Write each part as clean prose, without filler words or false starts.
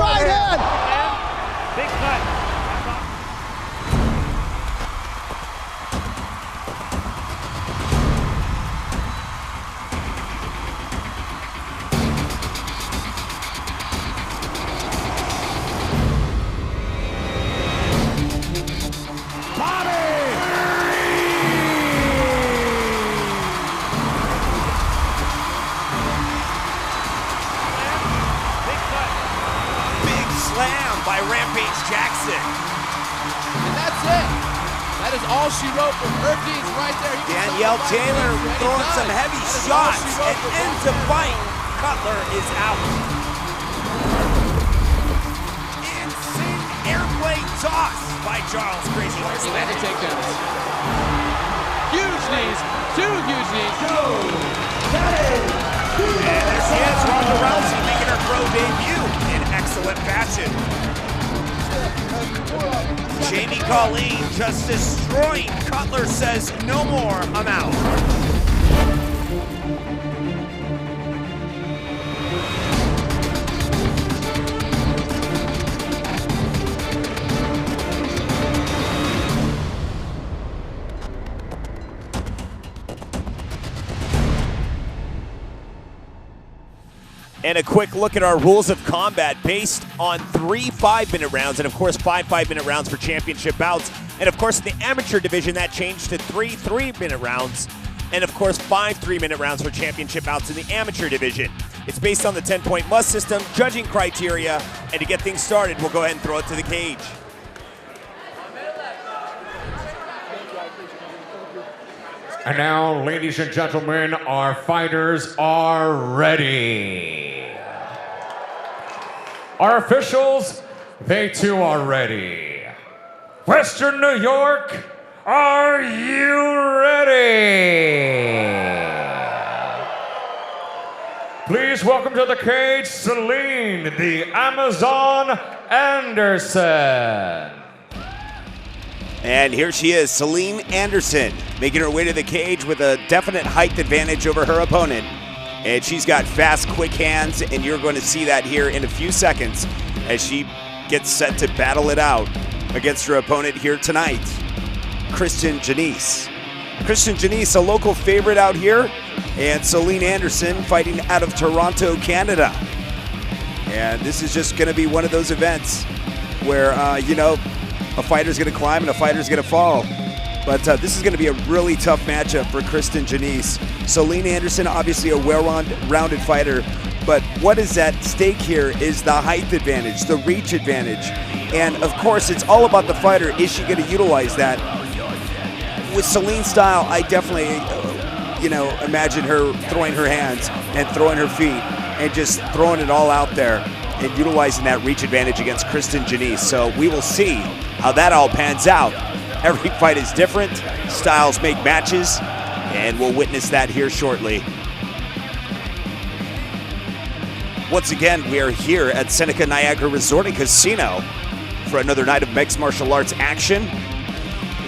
right hand. Big cut. By Rampage Jackson. And that's it. That is all she wrote for Herpes right there. Danielle Taylor throwing some heavy shots and ends the fight. Cutler is out. Insane airplane toss by Charles Krazy. Landed takedowns. Huge knees. Two huge knees. And there she is, Ronda Rousey making her pro debut in excellent fashion. Jamie Colleen just destroying. Cutler says, no more, I'm out. And a quick look at our rules of combat based on 3 5-minute rounds and, of course, 5 5-minute rounds for championship bouts. And, of course, in the amateur division, that changed to 3 3-minute rounds. And, of course, 5 3-minute rounds for championship bouts in the amateur division. It's based on the 10-point must system, judging criteria. And to get things started, we'll go ahead and throw it to the cage. And now, ladies and gentlemen, our fighters are ready. Our officials, they too are ready. Western New York, are you ready? Please welcome to the cage, Celine, the Amazon Anderson. And here she is, Celine Anderson, making her way to the cage with a definite height advantage over her opponent. And she's got fast, quick hands, and you're going to see that here in a few seconds as she gets set to battle it out against her opponent here tonight, Kristen Janice. Kristen Janice, a local favorite out here, and Celine Anderson fighting out of Toronto, Canada. And this is just going to be one of those events where, a fighter's going to climb and a fighter's going to fall. But this is going to be a really tough matchup for Kristen Janice. Celine Anderson, obviously a well-rounded fighter, but what is at stake here is the height advantage, the reach advantage. And of course, it's all about the fighter. Is she going to utilize that? With Celine's style, I definitely, imagine her throwing her hands and throwing her feet and just throwing it all out there and utilizing that reach advantage against Kristen Janice. So we will see how that all pans out. Every fight is different, styles make matches, and we'll witness that here shortly. Once again, we are here at Seneca Niagara Resort and Casino for another night of mixed martial arts action.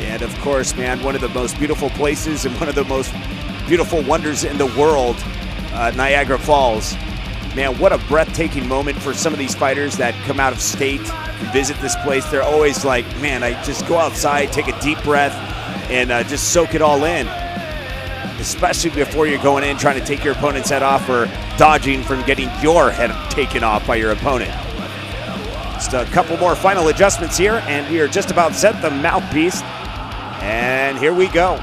And of course, man, one of the most beautiful places and one of the most beautiful wonders in the world, Niagara Falls. Man, what a breathtaking moment for some of these fighters that come out of state and visit this place. They're always like, man, I just go outside, take a deep breath, and just soak it all in. Especially before you're going in trying to take your opponent's head off or dodging from getting your head taken off by your opponent. Just a couple more final adjustments here, and we are just about set, the mouthpiece. And here we go.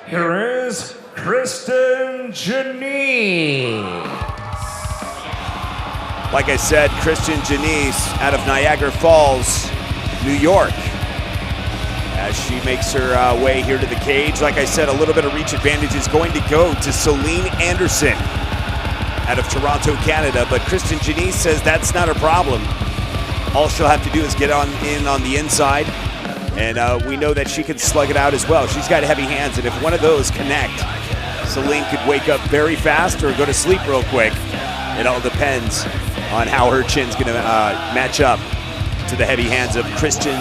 Here is Kristen Janice. Like I said, Kristen Janice out of Niagara Falls, New York. As she makes her way here to the cage, like I said, a little bit of reach advantage is going to go to Celine Anderson out of Toronto, Canada. But Kristen Janice says that's not a problem. All she'll have to do is get in on the inside. And we know that she can slug it out as well. She's got heavy hands, and if one of those connect, Celine could wake up very fast or go to sleep real quick. It all depends on how her chin's gonna match up to the heavy hands of Kristen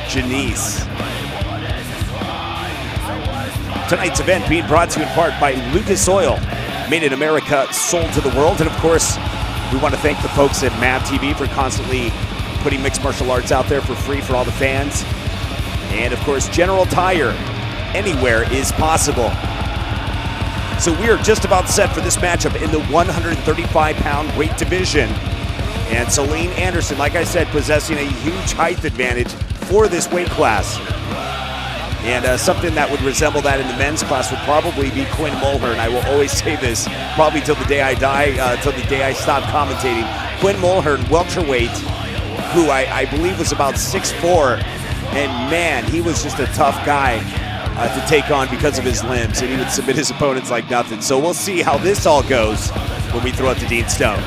Janice. Tonight's event being brought to you in part by Lucas Oil, made in America, sold to the world. And of course, we want to thank the folks at MAV TV for constantly putting mixed martial arts out there for free for all the fans. And of course, General Tire, anywhere is possible. So we are just about set for this matchup in the 135-pound weight division. And Celine Anderson, like I said, possessing a huge height advantage for this weight class. And something that would resemble that in the men's class would probably be Quinn Mulhern. I will always say this, probably till the day I die, till the day I stop commentating. Quinn Mulhern, welterweight, who I believe was about 6'4", and man, he was just a tough guy to take on because of his limbs, and he would submit his opponents like nothing. So we'll see how this all goes when we throw out to Dean Stone.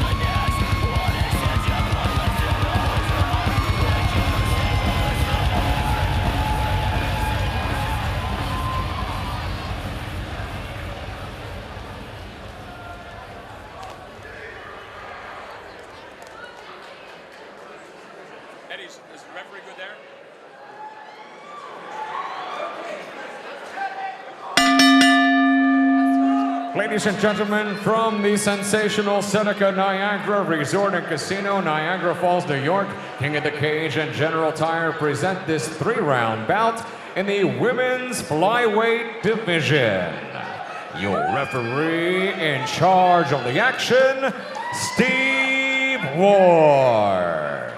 Ladies and gentlemen, from the sensational Seneca Niagara Resort and Casino, Niagara Falls, New York, King of the Cage and General Tire present this 3-round bout in the women's flyweight division. Your referee in charge of the action, Steve Ward.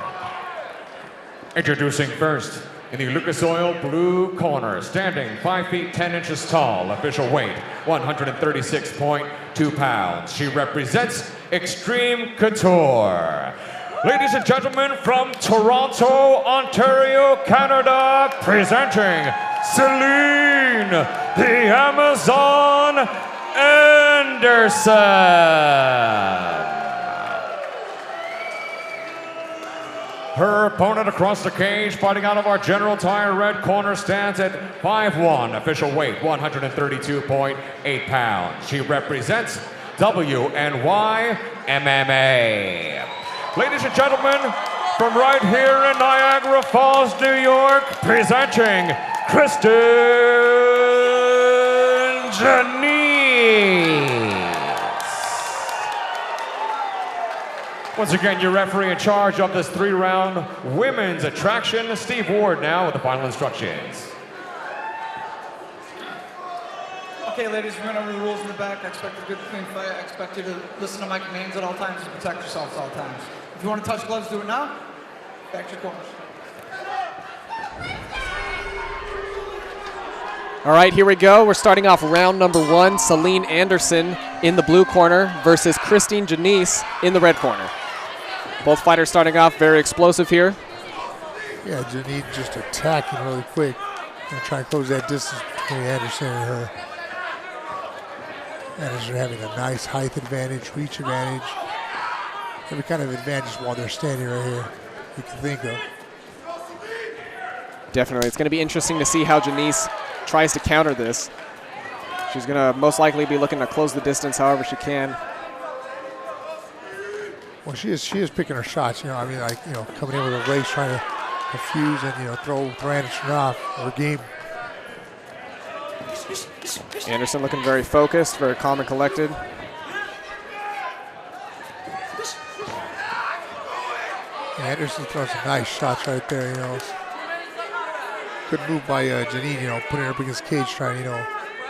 Introducing first, in the Lucas Oil blue corner, standing 5 feet 10 inches tall, official weight 136.2 pounds. She represents Extreme Couture. Ladies and gentlemen, from Toronto, Ontario, Canada, presenting Celine the Amazon Anderson. Her opponent across the cage, fighting out of our General Tire red corner, stands at 5'1", official weight 132.8 pounds. She represents WNY MMA. Ladies and gentlemen, from right here in Niagara Falls, New York, presenting Quinton Janice. Once again, your referee in charge of this 3-round women's attraction, Steve Ward, now with the final instructions. Okay, ladies, we went over the rules in the back. I expect a good, clean fight. I expect you to listen to my commands at all times and protect yourselves at all times. If you want to touch gloves, do it now. Back to your corners. All right, here we go. We're starting off round number 1. Celine Anderson in the blue corner versus Quinton Janice in the red corner. Both fighters starting off very explosive here. Yeah, Janice just attacking really quick and trying to close that distance between Anderson and her. Anderson having a nice height advantage, reach advantage, every kind of advantage while they're standing right here you can think of. Definitely. It's going to be interesting to see how Janice tries to counter this. She's going to most likely be looking to close the distance however she can. Well, she is picking her shots, you know. I mean, like, you know, coming in with a race, trying to confuse and, you know, throw Anderson off her game. Anderson looking very focused, very calm and collected. Anderson throws some nice shots right there, you know. Good move by Janine, you know, putting her up against cage, trying to, you know,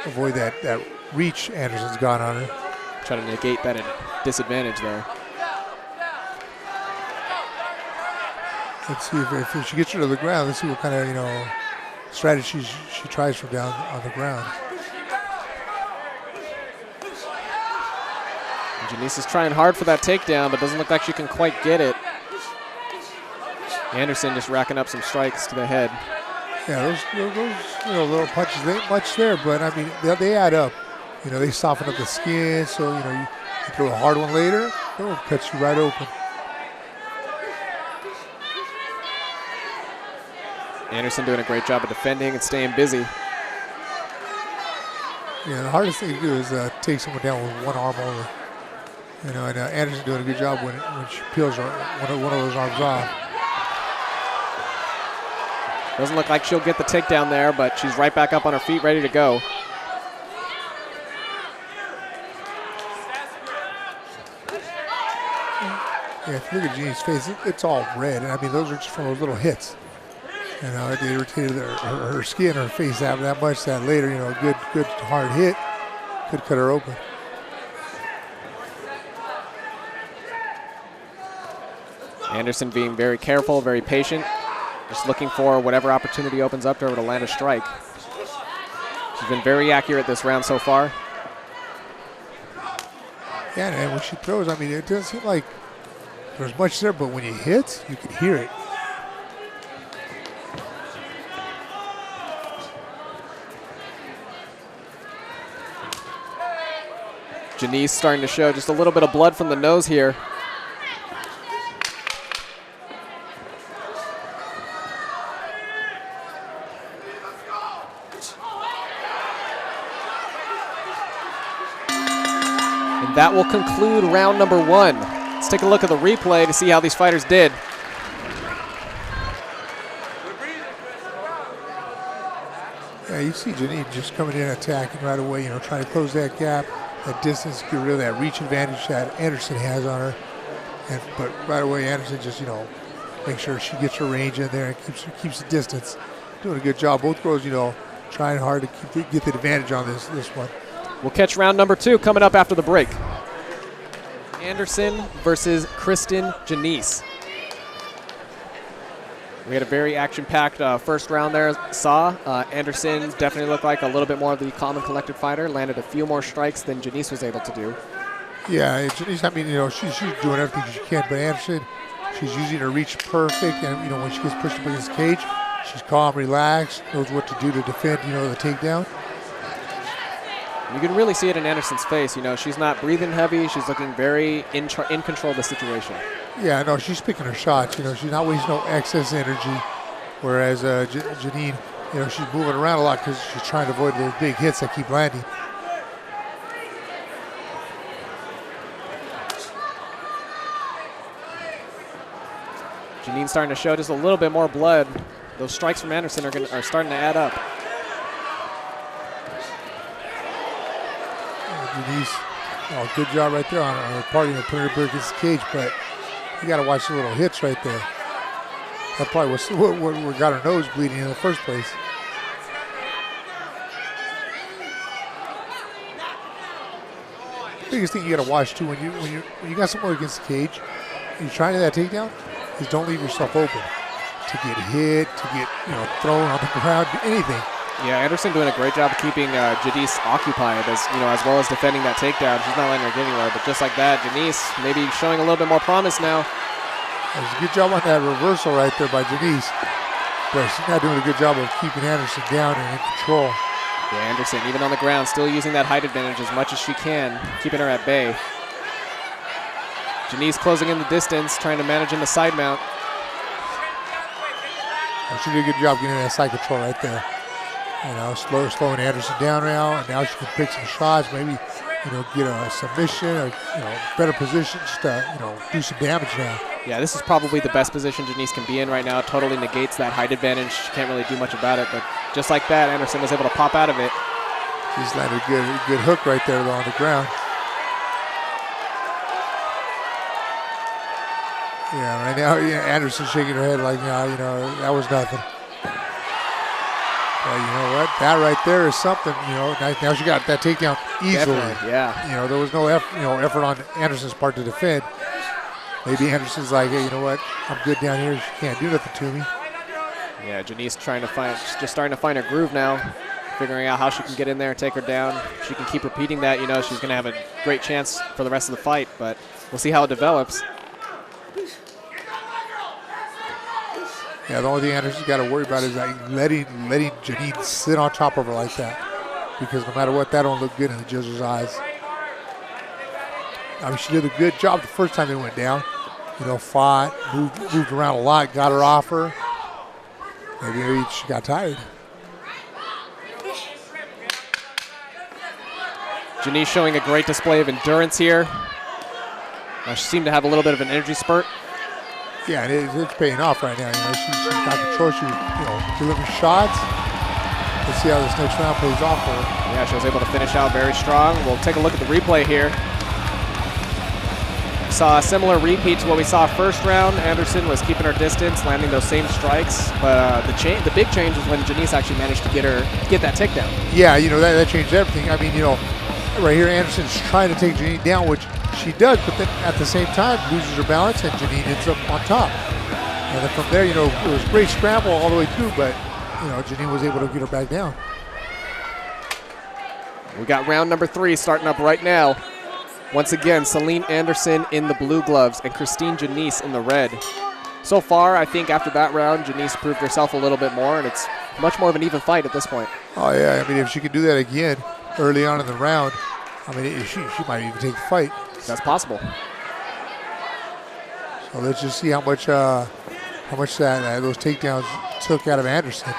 avoid that reach Anderson's got on her. Trying to negate that disadvantage there. Let's see if she gets her to the ground. Let's see what kind of, you know, strategies she tries from down on the ground. And Janice is trying hard for that takedown, but doesn't look like she can quite get it. Anderson just racking up some strikes to the head. Yeah, those you know, little punches, they ain't much there, but I mean, they add up. You know, they soften up the skin, so, you know, you throw a hard one later, it'll cut you right open. Anderson doing a great job of defending and staying busy. Yeah, the hardest thing to do is take someone down with one arm only. You know, and Anderson doing a good job when she peels one of those arms off. Doesn't look like she'll get the takedown there, but she's right back up on her feet, ready to go. Yeah, if you look at Janice's face, it's all red. And I mean, those are just from those little hits. You know, it irritated her skin, her face that much that later, you know, a good hard hit could cut her open. Anderson being very careful, very patient, just looking for whatever opportunity opens up to her to land a strike. She's been very accurate this round so far. Yeah, and when she throws, I mean, it doesn't seem like there's much there, but when it hits, you can hear it. Janice starting to show just a little bit of blood from the nose here. And that will conclude round number 1. Let's take a look at the replay to see how these fighters did. Yeah, you see Janine just coming in attacking right away, you know, trying to close that gap, that distance, get rid of that reach advantage that Anderson has on her. But right away, Anderson just, you know, make sure she gets her range in there and keeps the distance. Doing a good job. Both girls, you know, trying hard to get the advantage on this one. We'll catch round number 2 coming up after the break. Anderson versus Kristen Janice. We had a very action-packed first round there. Anderson definitely looked like a little bit more of the calm and collected fighter. Landed a few more strikes than Janice was able to do. Yeah, Janice, I mean, you know, she's doing everything she can, but Anderson, she's using her reach perfect. And, you know, when she gets pushed up against the cage, she's calm, relaxed, knows what to do to defend, you know, the takedown. You can really see it in Anderson's face. You know, she's not breathing heavy. She's looking very in control of the situation. Yeah, no, she's picking her shots. You know, she's not wasting no excess energy. Whereas Janine, you know, she's moving around a lot because she's trying to avoid those big hits that keep landing. Janine's starting to show just a little bit more blood. Those strikes from Anderson are starting to add up. Janice, oh, good job right there on her party and putting her against the cage, but you got to watch the little hits right there. That probably was what got her nose bleeding in the first place. The biggest thing you got to watch too when you got someone against the cage, and you're trying to that takedown, is don't leave yourself open to get hit, to get, you know, thrown on the ground, anything. Yeah, Anderson doing a great job of keeping Janice occupied, as well as defending that takedown. She's not letting her get anywhere, but just like that, Janice maybe showing a little bit more promise now. There's a good job on that reversal right there by Janice, but she's not doing a good job of keeping Anderson down and in control. Yeah, Anderson, even on the ground, still using that height advantage as much as she can, keeping her at bay. Janice closing in the distance, trying to manage in the side mount. She did a good job getting that side control right there. You know, slowing Anderson down now, and now she can pick some shots, maybe, you know, get a submission or, you know, better position just to, you know, do some damage now. Yeah, this is probably the best position Janice can be in right now. Totally negates that height advantage. She can't really do much about it, but just like that, Anderson was able to pop out of it. She's landed a good hook right there, though, on the ground. Yeah, right now, Anderson shaking her head like, no, you know, that was nothing. Well, you know what? That right there is something. You know, now she got that takedown easily. Definitely, yeah. You know, there was no effort on Anderson's part to defend. Maybe Anderson's like, hey, you know what? I'm good down here. She can't do nothing to me. Yeah, Janice just starting to find her groove now, figuring out how she can get in there and take her down. She can keep repeating that. You know, she's going to have a great chance for the rest of the fight, but we'll see how it develops. Yeah, the only thing Anderson's got to worry about is like letting Janine sit on top of her like that, because no matter what, that don't look good in the judge's eyes. I mean, she did a good job the first time they went down. You know, fought, moved around a lot, got her off her. Maybe she got tired. Janice showing a great display of endurance here. She seemed to have a little bit of an energy spurt. Yeah, it's paying off right now. You know, she's got control. She, you know, delivering shots. Let's see how this next round plays off for her. Yeah, she was able to finish out very strong. We'll take a look at the replay here. Saw a similar repeat to what we saw first round. Anderson was keeping her distance, landing those same strikes. But the big change was when Janice actually managed to get that takedown. Yeah, that changed everything. I mean, right here, Anderson's trying to take Janine down, which she does, but then at the same time loses her balance, and Janine ends up on top. And then from there, it was a great scramble all the way through, but Janine was able to get her back down. We got round number 3 starting up right now. Once again, Celine Anderson in the blue gloves and Christine Janice in the red. So far, I think after that round, Janice proved herself a little bit more, and it's much more of an even fight at this point. Oh, yeah. I mean, if she could do that again early on in the round, I mean, she might even take the fight. That's possible. So let's just see how much those takedowns took out of Anderson.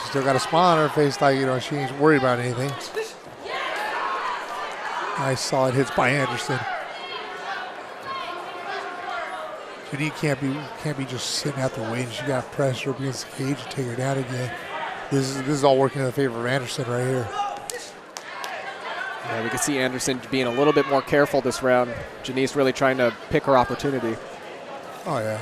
She still got a smile on her face like, she ain't worried about anything. Nice solid hits by Anderson. Janine can't be just sitting out there waiting. She got to press her against the cage and take her down again. This is all working in the favor of Anderson right here. Yeah, we can see Anderson being a little bit more careful this round. Janice really trying to pick her opportunity. Oh, yeah.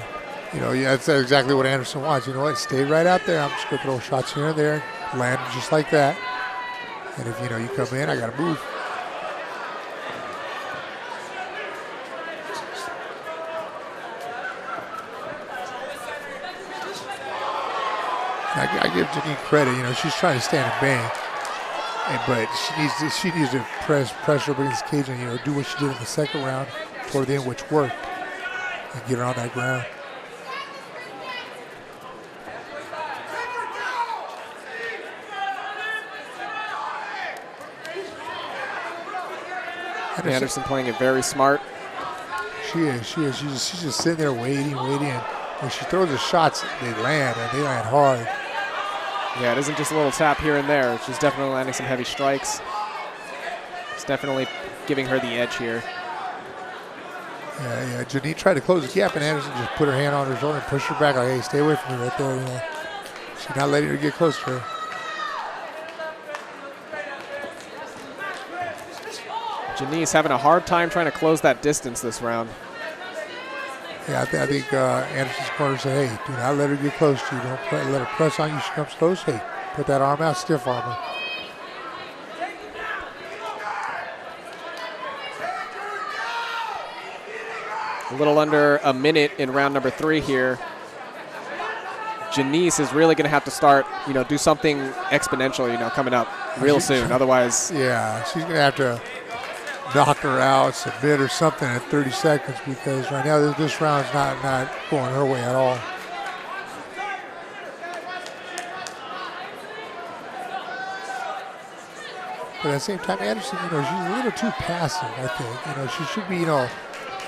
That's exactly what Anderson wants. You know what? Stay right out there. I'm just going to throw shots here and there, land just like that. And if, you come in, I got to move. I give Janine credit. She's trying to stand and bang. But she needs to pressure up against the cage and, do what she did in the second round toward the end, which worked, and get her on that ground. Anderson playing it very smart. She is. She's just sitting there waiting. And when she throws the shots, they land, and they land hard. Yeah, it isn't just a little tap here and there. She's definitely landing some heavy strikes. It's definitely giving her the edge here. Yeah. Janine tried to close the gap, and Anderson just put her hand on her shoulder and pushed her back like, hey, stay away from me right there. She's not letting her get close to her. Janice having a hard time trying to close that distance this round. Yeah, I think Anderson's corner said, hey, do not let her get close to you. Don't let her press on you. She comes close. Hey, put that arm out, stiff arm her. A little under a minute in round number 3 here. Janice is really going to have to start, do something exponential, coming up real soon. Otherwise. Yeah, she's going to have to knock her out, submit or something at 30 seconds because right now this round's not going her way at all. But at the same time, Anderson, she's a little too passive, I think. She should be,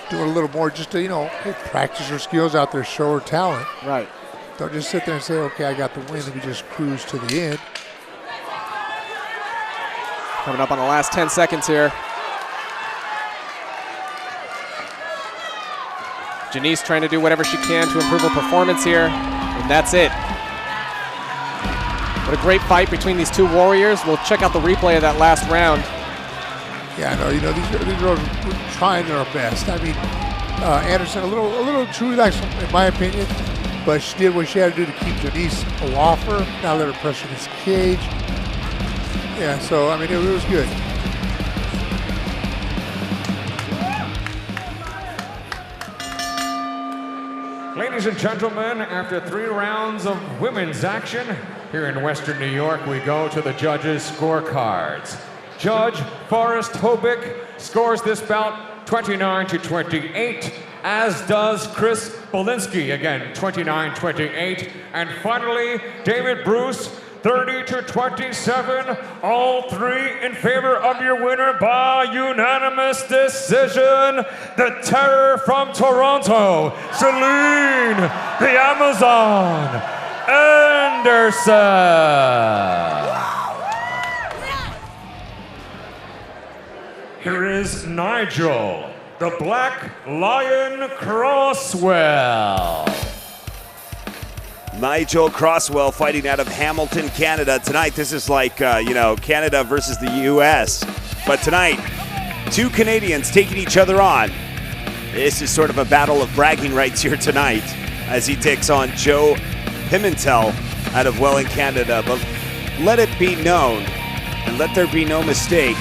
doing a little more just to, practice her skills out there, show her talent. Right. Don't just sit there and say, okay, I got the win, let me just cruise to the end. Coming up on the last 10 seconds here. Janice trying to do whatever she can to improve her performance here, and that's it. What a great fight between these two warriors. We'll check out the replay of that last round. Yeah, I know. These girls are trying their best. I mean, Anderson a little too relaxed in my opinion, but she did what she had to do to keep Janice off her, not let her pressure this cage. Yeah, so I mean, it was good. Ladies and gentlemen, after 3 rounds of women's action, here in Western New York, we go to the judges' scorecards. Judge Forrest Hobick scores this bout 29-28, as does Chris Bolinski, again 29-28. And finally, David Bruce, 30-27, all 3 in favor of your winner by unanimous decision, the Terror from Toronto, Celine the Amazon Anderson. Here is Nigel, the Black Lion Crosswell. Nigel Crosswell fighting out of Hamilton, Canada. Tonight, this is like, Canada versus the U.S. But tonight, Two Canadians taking each other on. This is sort of a battle of bragging rights here tonight as he takes on Joe Pimentel out of Welland, Canada. But let it be known, and let there be no mistake,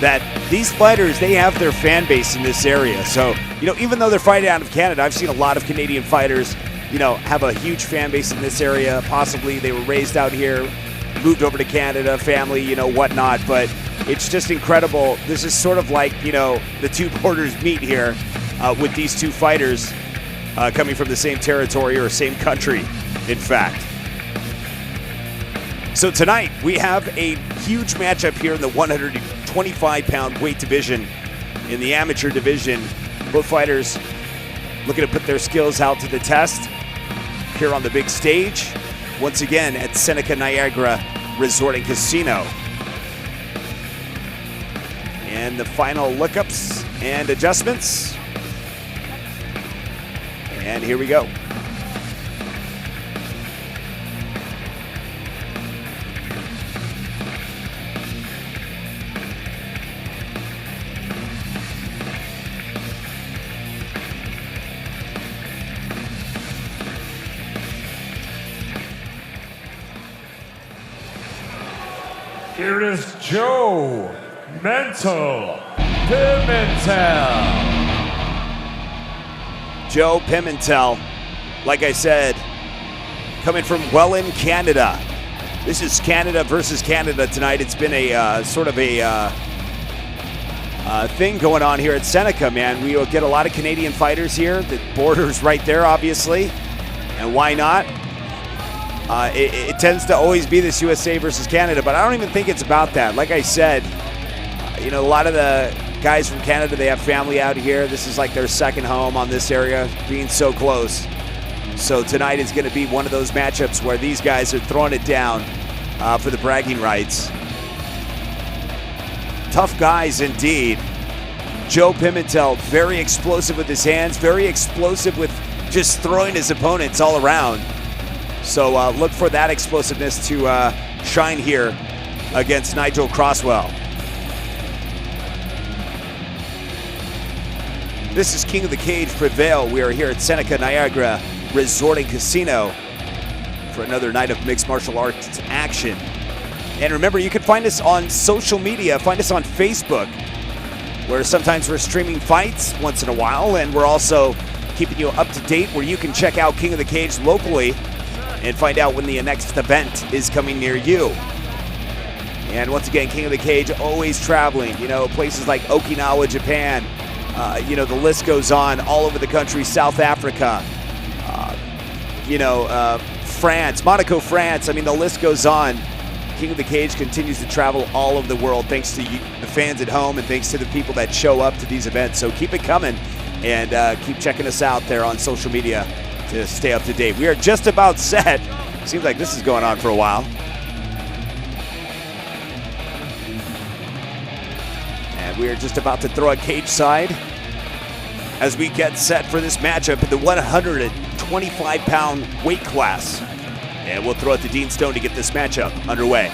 that these fighters, they have their fan base in this area. So, you know, even though they're fighting out of Canada, I've seen a lot of Canadian fighters, you know, have a huge fan base in this area. Possibly they were raised out here, moved over to Canada, family, you know, whatnot. But it's just incredible. This is sort of like, you know, the two borders meet here with these two fighters coming from the same territory or same country, in fact. So tonight we have a huge matchup here in the 125-pound weight division. In the amateur division, both fighters looking to put their skills out to the test here on the big stage, once again at Seneca Niagara Resort and Casino. And the final lookups and adjustments. And here we go. Here is Joe Mental Pimentel. Joe Pimentel, like I said, coming from Welland, Canada. This is Canada versus Canada tonight. It's been a sort of a thing going on here at Seneca, man. We will get a lot of Canadian fighters here. The border's right there, obviously, and why not? It tends to always be this USA versus Canada, but I don't even think it's about that. Like I said, you know, a lot of the guys from Canada, they have family out here. This is like their second home on this area, being so close. So tonight is going to be one of those matchups where these guys are throwing it down for the bragging rights. Tough guys indeed. Joe Pimentel, very explosive with his hands, very explosive with just throwing his opponents all around. So look for that explosiveness to shine here against Nigel Crosswell. This is King of the Cage Prevail. We are here at Seneca Niagara Resort and Casino for another night of mixed martial arts action. And remember, you can find us on social media. Find us on Facebook, where sometimes we're streaming fights once in a while, and we're also keeping you up to date where you can check out King of the Cage locally and find out when the next event is coming near you. And once again, King of the Cage always traveling, you know, places like Okinawa, Japan, you know, the list goes on, all over the country, South Africa, you know, France, Monaco, France. I mean, the list goes on. King of the Cage continues to travel all over the world thanks to you, the fans at home, and thanks to the people that show up to these events. So keep it coming, and keep checking us out there on social media to stay up to date. We are just about set. Seems like this is going on for a while. And we are just about to throw a cage side as we get set for this matchup in the 125-pound weight class. And we'll throw it to Dean Stone to get this matchup underway.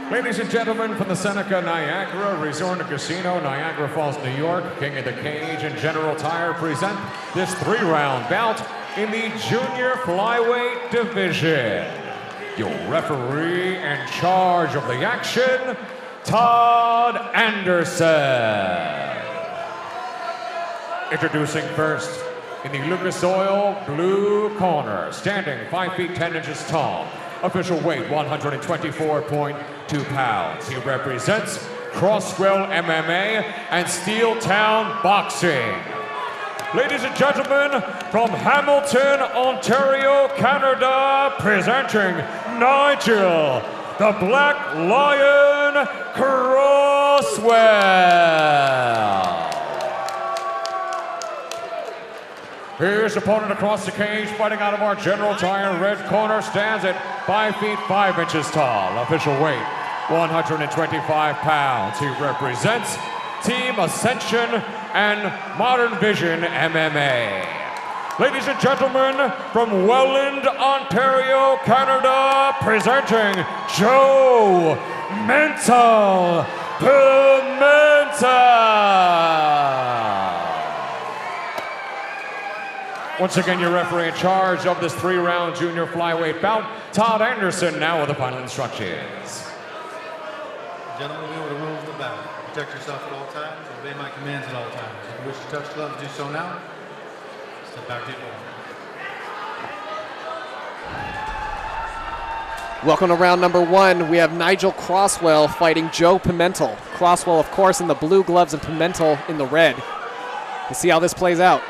Ladies and gentlemen, from the Seneca Niagara Resort and Casino, Niagara Falls, New York, King of the Cage and General Tire present this 3-round bout in the junior flyweight division. Your referee in charge of the action, Todd Anderson. Introducing first, in the Lucas Oil blue corner, standing 5 feet 10 inches tall, official weight 124.2 pounds. He represents Crosswell MMA and Steel Town Boxing. Ladies and gentlemen, from Hamilton, Ontario, Canada, presenting Nigel, the Black Lion Crosswell. His opponent across the cage, fighting out of our General Tire red corner, stands at 5 feet 5 inches tall. Official weight, 125 pounds. He represents Team Ascension, and Modern Vision MMA. Ladies and gentlemen, from Welland, Ontario, Canada, presenting Joe Mental Pimenta. Once again, your referee in charge of this 3-round junior flyweight bout, Todd Anderson, now with the final instructions. Gentlemen, we know the rules of the bout. Protect yourself at all times, obey my commands at all times. If you wish to touch gloves, do so now. Step back to your corner. Welcome to round number 1. We have Nigel Crosswell fighting Joe Pimentel. Crosswell, of course, in the blue gloves and Pimentel in the red. Let's see how this plays out.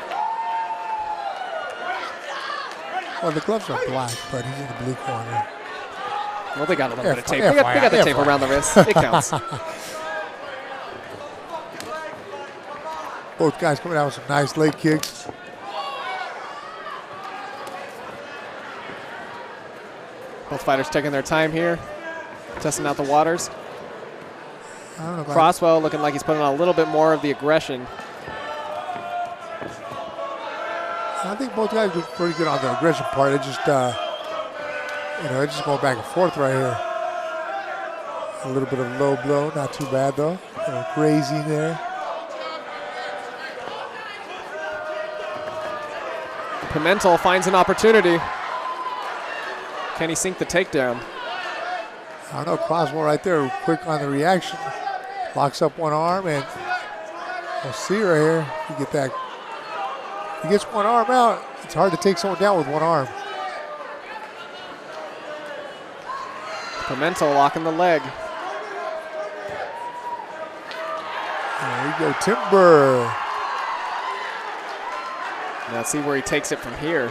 Well, the gloves are black, but he's in the blue corner. Well, they got a little bit of tape. They got the tape around the wrist. It counts. Both guys coming out with some nice leg kicks. Both fighters taking their time here, testing out the waters. I don't know about Crosswell looking like he's putting on a little bit more of the aggression. I think both guys do pretty good on the aggression part. It just, it's just going back and forth right here. A little bit of low blow, not too bad though. A little crazy in there. Pimentel finds an opportunity. Can he sink the takedown? I don't know, Crosswell right there, quick on the reaction. Locks up one arm, and we'll see right here. You get that. He gets one arm out. It's hard to take someone down with one arm. Pimentel locking the leg. There you go, Timber. Now let's see where he takes it from here.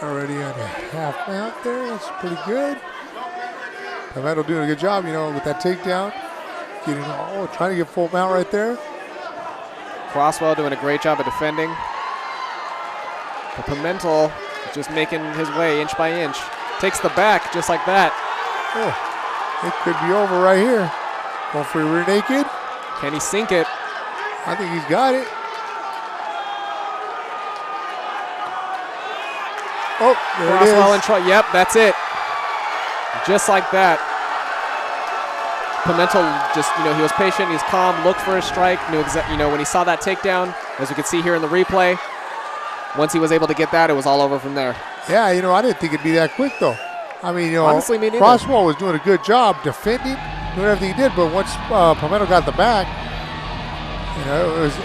Already on a half mount there. That's pretty good. Pimentel doing a good job, with that takedown. Trying to get full mount right there. Crosswell doing a great job of defending. But Pimentel just making his way inch by inch. Takes the back just like that. Oh, it could be over right here. Going for a rear naked. Can he sink it? I think he's got it. Oh, there Crosswell it is. and yep, that's it. Just like that. Pimentel just, he was patient, he's calm, looked for a strike, knew when he saw that takedown, as we can see here in the replay, once he was able to get that, it was all over from there. Yeah, I didn't think it'd be that quick though. I mean, honestly, me neither. Crosswell was doing a good job defending, doing everything he did, but once Pimentel got the back,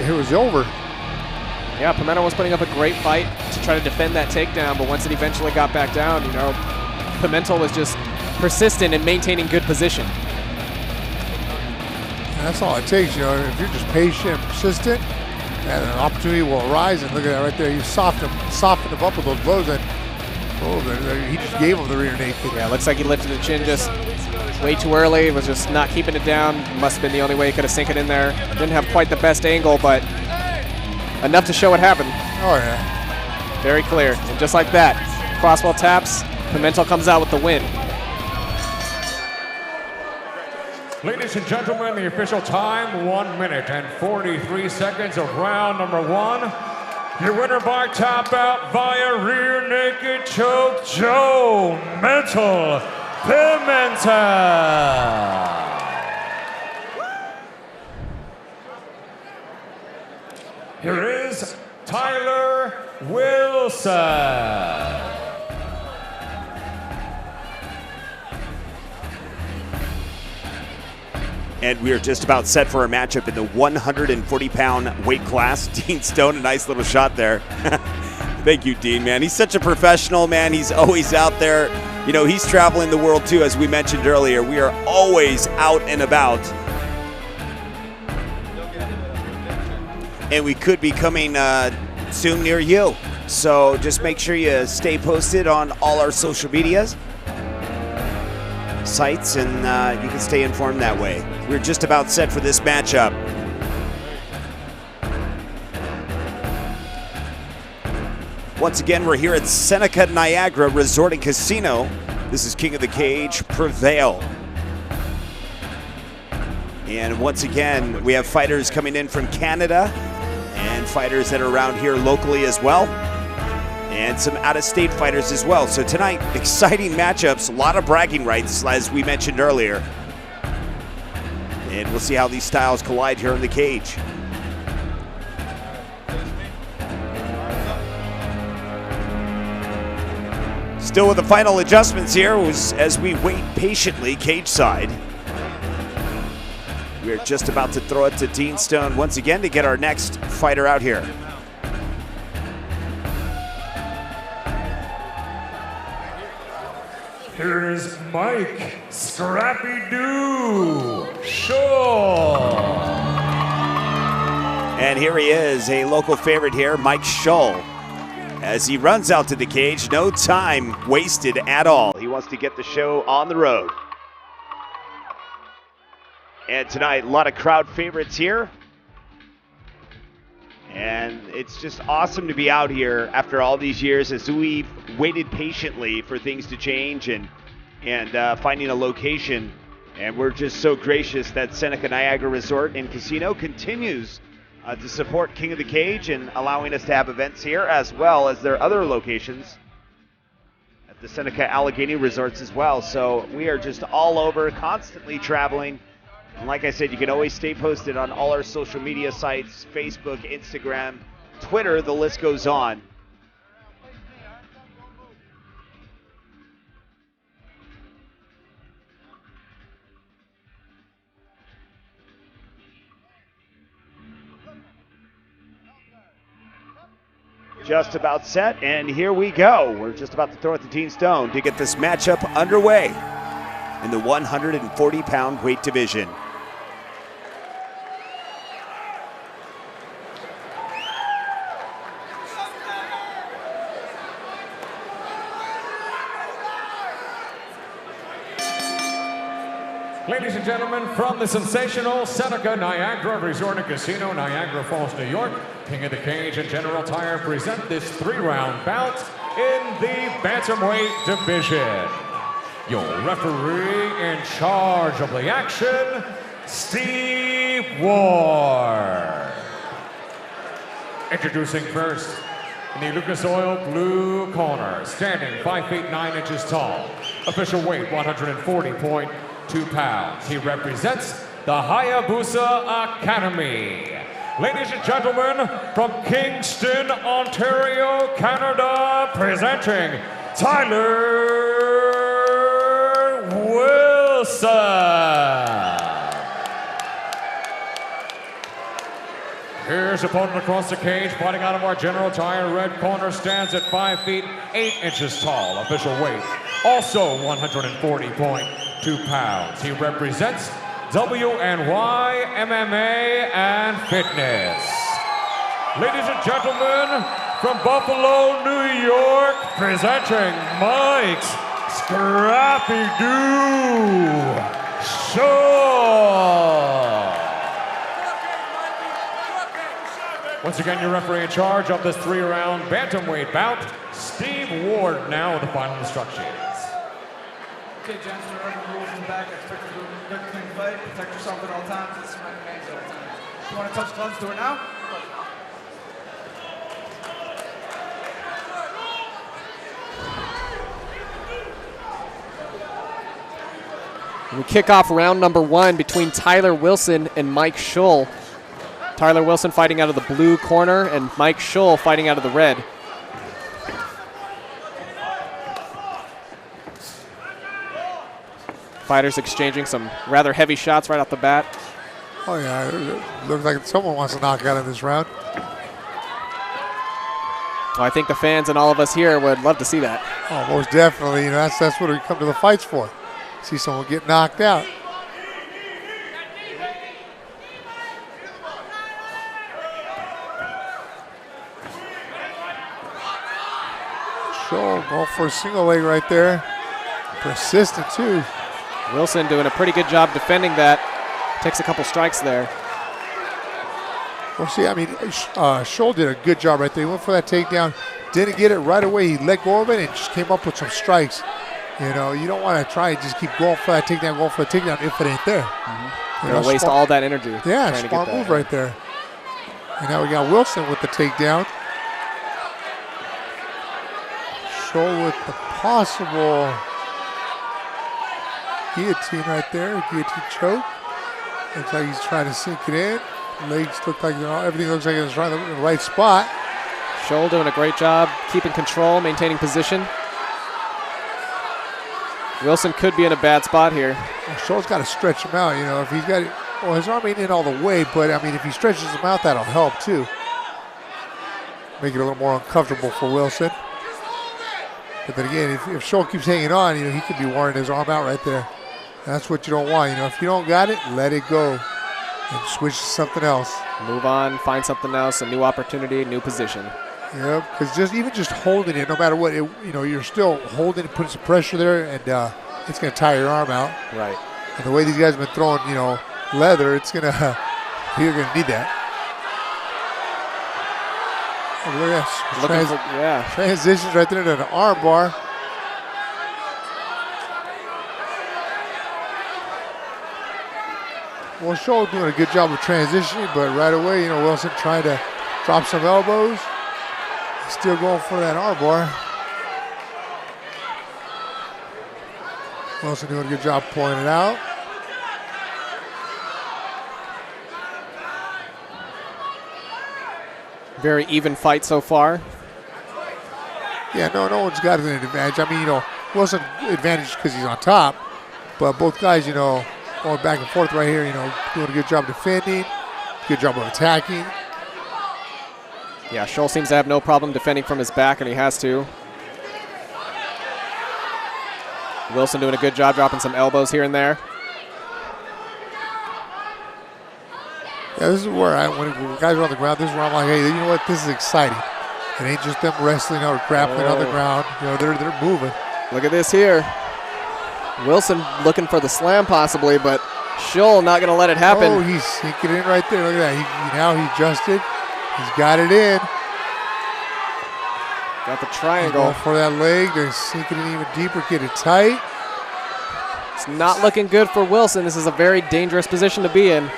it was over. Yeah, Pimentel was putting up a great fight to try to defend that takedown, but once it eventually got back down, Pimentel was just persistent in maintaining good position. And that's all it takes, if you're just patient and persistent, and an opportunity will arise, and look at that right there, you softened him up with those blows, and he just gave him the rear naked. Yeah, looks like he lifted the chin just way too early, was just not keeping it down, must have been the only way he could have sunk it in there. Didn't have quite the best angle, but enough to show what happened. Oh yeah. Very clear, and just like that, Crosswell taps, Pimentel comes out with the win. Ladies and gentlemen, the official time, 1 minute and 43 seconds of round number 1. Your winner by tap out via rear naked choke, Joe Mental Pimenta. Here is Tyler Wilson. And we are just about set for a matchup in the 140-pound weight class. Dean Stone, a nice little shot there. Thank you, Dean, man. He's such a professional, man. He's always out there. He's traveling the world, too, as we mentioned earlier. We are always out and about. And we could be coming soon near you. So just make sure you stay posted on all our social medias sites, and you can stay informed that way. We're just about set for this matchup. Once again, we're here at Seneca Niagara Resort and Casino. This is King of the Cage Prevail. And once again, we have fighters coming in from Canada and fighters that are around here locally as well, and some out-of-state fighters as well. So tonight, exciting matchups, a lot of bragging rights, as we mentioned earlier. And we'll see how these styles collide here in the cage. Still with the final adjustments here as we wait patiently cage side. We're just about to throw it to Dean Stone once again to get our next fighter out here. Here's Mike Scrappy-Doo Shull. And here he is, a local favorite here, Mike Shull. As he runs out to the cage, no time wasted at all. He wants to get the show on the road. And tonight, a lot of crowd favorites here. And it's just awesome to be out here after all these years as we've waited patiently for things to change and finding a location. And we're just so gracious that Seneca Niagara Resort and Casino continues to support King of the Cage and allowing us to have events here as well as their other locations at the Seneca Allegheny Resorts as well. So we are just all over, constantly traveling. And like I said, you can always stay posted on all our social media sites, Facebook, Instagram, Twitter, the list goes on. Just about set, and here we go. We're just about to throw it to Dean Stone to get this matchup underway in the 140-pound weight division. Ladies and gentlemen, from the sensational Seneca Niagara Resort and Casino, Niagara Falls, New York, King of the Cage and General Tire present this 3-round bout in the bantamweight division. Your referee in charge of the action, Steve Ward. Introducing first, in the Lucas Oil blue corner, standing 5 feet 9 inches tall, official weight 140.2 pounds. He represents the Hayabusa Academy. Ladies and gentlemen, from Kingston, Ontario, Canada, presenting Tyler Wilson. Here's opponent across the cage, fighting out of our General Tire red corner, stands at 5 feet 8 inches tall, official weight also 140.2 pounds. He represents WNY MMA and Fitness. Ladies and gentlemen, from Buffalo, New York, presenting Mike's Scrappy-Doo Shull. Once again, your referee in charge of this 3-round bantamweight bout, Steve Ward, now with the final instructions. Okay, gents, remember the rules in the back. Expect to do a good, clean fight. Protect yourself at all times. This is my commands at all times. If you want to touch gloves, do it now. We kick off round number 1 between Tyler Wilson and Mike Shull. Tyler Wilson fighting out of the blue corner and Mike Shull fighting out of the red. Fighters exchanging some rather heavy shots right off the bat. Oh yeah, it looks like someone wants to knock out in this round. Well, I think the fans and all of us here would love to see that. Oh, most definitely. You know, that's what we come to the fights for. See someone get knocked out. Shull going for a single leg right there. Persistent too. Wilson doing a pretty good job defending that. Takes a couple strikes there. Well, see, I mean, Shull did a good job right there. He went for that takedown, didn't get it right away. He let go of it and just came up with some strikes. You know, you don't want to try and just keep going for that takedown, if it ain't there. You're going to waste all that energy. Yeah, smart move right there. And now we got Wilson with the takedown. Scholl with the possible guillotine right there, guillotine choke. Looks like he's trying to sink it in. Legs look like everything looks like it's right in the right spot. Scholl doing a great job keeping control, maintaining position. Wilson could be in a bad spot here. Well, Scholl's got to stretch him out, you know. If he's got it, well, his arm ain't in all the way, but I mean, if he stretches him out, that'll help too. Make it a little more uncomfortable for Wilson. But then again, if Scholl keeps hanging on, you know, he could be wearing his arm out right there. That's what you don't want. You know, if you don't got it, let it go and switch to something else. Move on, find something else, a new opportunity, new position. Yeah, because even just holding it, no matter what, you know, you're still holding it, putting some pressure there, and it's going to tire your arm out. Right. And the way these guys have been throwing, you know, leather, it's going to, you're going to need that. Oh, look at that. Transitions right there to an arm bar. Well, Scholl doing a good job of transitioning, but right away, you know, Wilson trying to drop some elbows. Still going for that arm bar. Wilson doing a good job pulling it out. Very even fight so far. Yeah, no one's got an advantage. I mean, you know, Wilson advantage because he's on top, but both guys, you know, going back and forth right here, you know, doing a good job defending, good job of attacking. Yeah, Scholl seems to have no problem defending from his back, and he has to. Wilson doing a good job dropping some elbows here and there. Yeah, this is where when guys are on the ground, this is where I'm like, hey, you know what? This is exciting. It ain't just them wrestling or grappling on the ground. You know, they're moving. Look at this here. Wilson looking for the slam possibly, but Scholl not going to let it happen. Oh, he's sinking it in right there. Look at that. Now he adjusted. He's got it in. Got the triangle. Going for that leg. They're sinking it even deeper, get it tight. It's not looking good for Wilson. This is a very dangerous position to be in.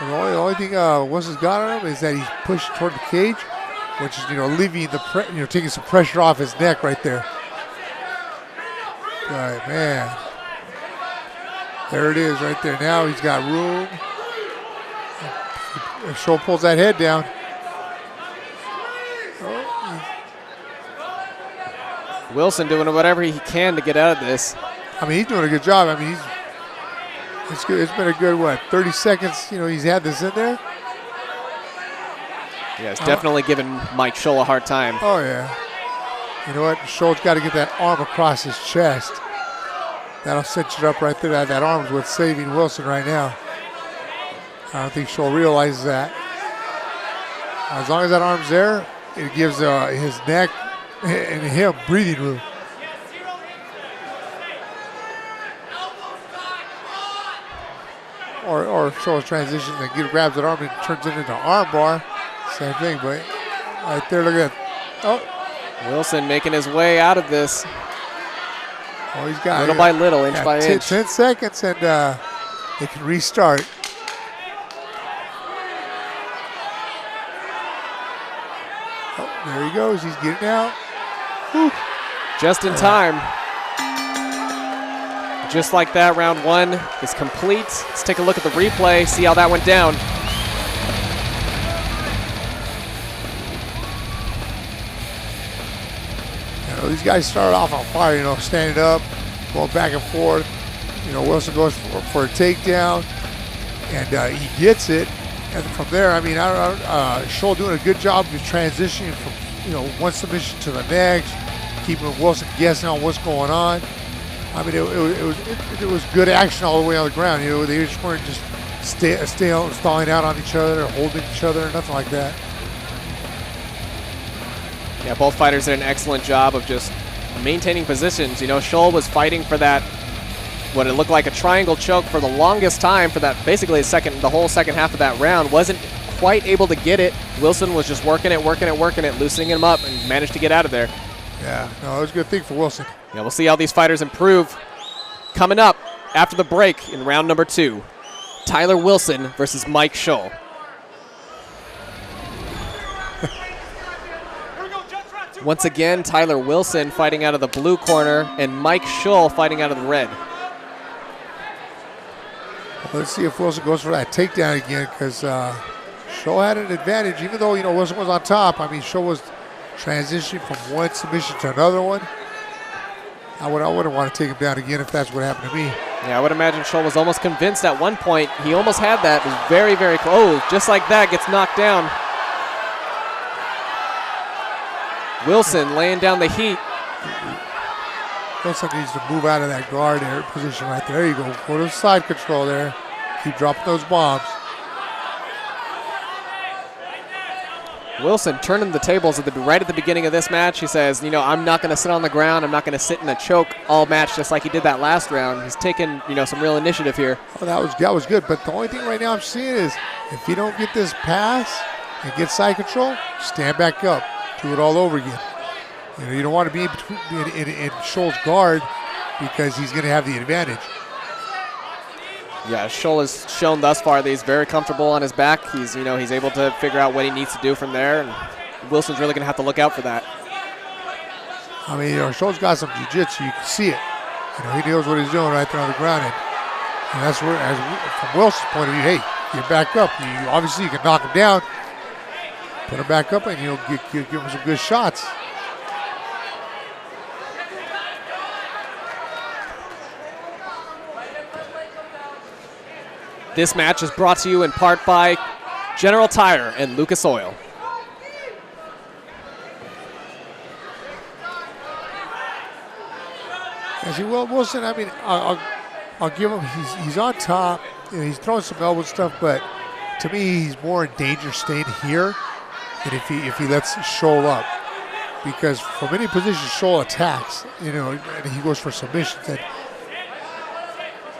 And the only thing Wilson's got on him is that he's pushing toward the cage, which is, you know, alleviating the taking some pressure off his neck right there. All right, man. There it is right there. Now he's got room. If Scholl pulls that head down. Wilson doing whatever he can to get out of this. I mean, he's doing a good job. I mean, it's good. It's been a good, 30 seconds, you know, he's had this in there. Yeah, it's definitely giving Mike Scholl a hard time. Oh, yeah. You know what? Scholl's got to get that arm across his chest. That'll cinch it up right there. That arm's what's saving Wilson right now. I don't think Scholl realizes that. As long as that arm's there, it gives his neck and him breathing room. Or Scholl's transition and grabs that arm and turns it into an arm bar. Same thing, but right there, look at that. Oh. Wilson making his way out of this. Oh, he's got little by little, inch by inch. 10 seconds, and they can restart. Oh, there he goes. He's getting out. Whew. Just in time. Just like that, round one is complete. Let's take a look at the replay, see how that went down. You know, these guys started off on fire, you know, standing up, going back and forth. You know, Wilson goes for a takedown, and he gets it. And from there, I mean, Scholl doing a good job of transitioning from, you know, one submission to the next, keeping Wilson guessing on what's going on. I mean, it was good action all the way on the ground. You know, they just weren't just stalling out on each other, or holding each other, or nothing like that. Yeah, both fighters did an excellent job of just maintaining positions. You know, Scholl was fighting for that, what it looked like a triangle choke for the longest time, for that basically the whole second half of that round. Wasn't quite able to get it. Wilson was just working it, loosening him up, and managed to get out of there. Yeah, no, it was a good thing for Wilson. Yeah, we'll see how these fighters improve. Coming up after the break in round number 2, Tyler Wilson versus Mike Scholl. Once again, Tyler Wilson fighting out of the blue corner and Mike Scholl fighting out of the red. Let's see if Wilson goes for that takedown again, because Scholl had an advantage, even though, Wilson was on top. I mean, Scholl was transitioning from one submission to another one. I wouldn't want to take him down again if that's what happened to me. Yeah, I would imagine Scholl was almost convinced at one point. He almost had that. It was very, very close. Oh, just like that, gets knocked down. Wilson laying down the heat. Wilson needs to move out of that guard there position right there. There you go. Go to side control there. Keep dropping those bombs. Wilson turning the tables right at the beginning of this match. He says, I'm not going to sit on the ground. I'm not going to sit in a choke all match just like he did that last round. He's taking, some real initiative here. Well, that was good. But the only thing right now I'm seeing is if you don't get this pass and get side control, stand back up. Do it all over again. You don't want to be in Scholl's guard because he's going to have the advantage. Yeah, Scholl has shown thus far that he's very comfortable on his back. He's able to figure out what he needs to do from there, and Wilson's really going to have to look out for that. I mean, Scholl's got some jiu-jitsu. You can see it. He knows what he's doing right there on the ground, and that's where, from Wilson's point of view, hey, get back up. Obviously, you can knock him down, put him back up, and give him some good shots. This match is brought to you in part by General Tire and Lucas Oil. Yeah, see, Wilson, I mean, I'll give him, he's on top. He's throwing some elbow stuff, but to me, he's more in danger staying here than if he lets Scholl up. Because from any position, Scholl attacks, and he goes for submissions. And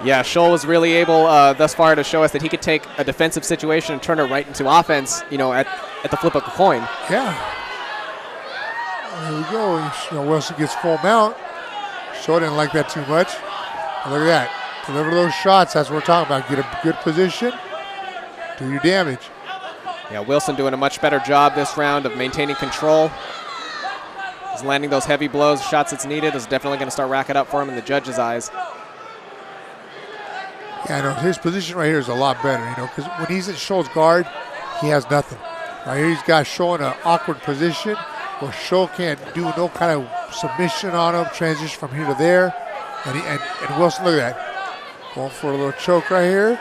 yeah, Scholl was really able thus far to show us that he could take a defensive situation and turn it right into offense, at the flip of a coin. Yeah. There we go. Wilson gets full mount. Scholl didn't like that too much. And look at that. Deliver those shots. That's what we're talking about. Get a good position. Do your damage. Yeah, Wilson doing a much better job this round of maintaining control. He's landing those heavy blows, shots that's needed. Is definitely going to start racking up for him in the judge's eyes. Yeah, I know his position right here is a lot better, because when he's in Scholl's guard, he has nothing. Right here, he's got Scholl in an awkward position where Scholl can't do no kind of submission on him, transition from here to there. And Wilson, look at that. Going for a little choke right here.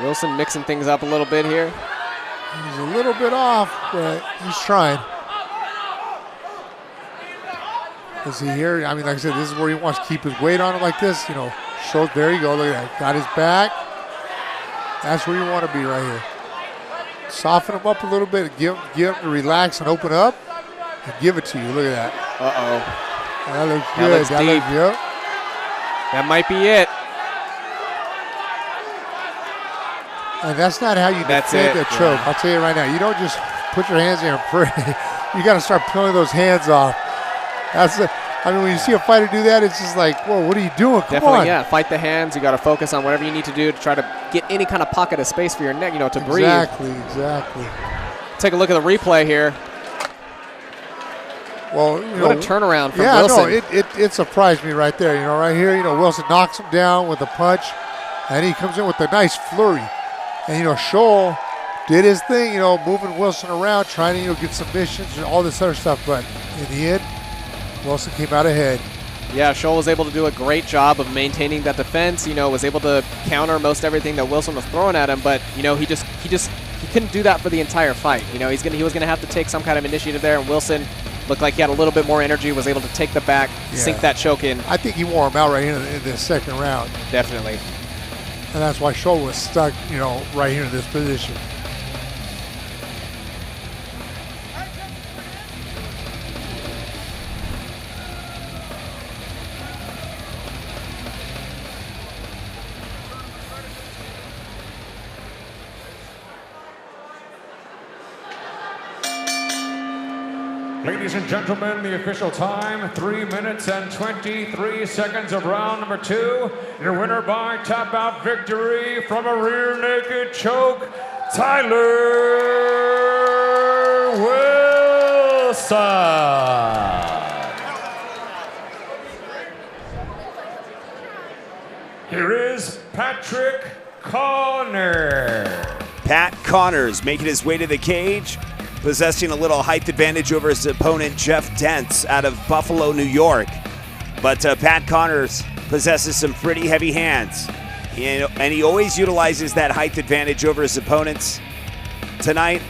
Wilson mixing things up a little bit here. He's a little bit off, but he's trying. Let's see here. I mean, like I said, this is where he wants to keep his weight on him like this. Scholl, there you go. Look at that. Got his back. That's where you want to be right here. Soften him up a little bit. Give him to relax and open up and give it to you. Look at that. Uh-oh. That looks good. Looks deep. Yep. That might be it. And that's not how you defend a choke. I'll tell you right now. You don't just put your hands there and pray. You got to start peeling those hands off. When you see a fighter do that, it's just like, whoa, what are you doing? Come on. Yeah. Fight the hands. You got to focus on whatever you need to do to try to get any kind of pocket of space for your neck, to breathe. Exactly. Take a look at the replay here. Well, what a turnaround from Wilson. Yeah, no, it surprised me right there. Right here, Wilson knocks him down with a punch, and he comes in with a nice flurry. And, Scholl did his thing, moving Wilson around, trying to, get submissions and all this other stuff. But in the end, Wilson came out ahead. Yeah, Scholl was able to do a great job of maintaining that defense, was able to counter most everything that Wilson was throwing at him. But, he couldn't do that for the entire fight. He was going to have to take some kind of initiative there. And Wilson looked like he had a little bit more energy, was able to take the back, sink that choke in. I think he wore him out right here in the second round. Definitely. And that's why Scholl was stuck, right here in this position. Ladies and gentlemen, the official time, 3 minutes and 23 seconds of round number 2. Your winner by tap out victory from a rear naked choke, Tyler Wilson. Here is Patrick Connor. Pat Connors making his way to the cage, possessing a little height advantage over his opponent, Jeff Dents, out of Buffalo, New York. But Pat Connors possesses some pretty heavy hands, and he always utilizes that height advantage over his opponents. Tonight,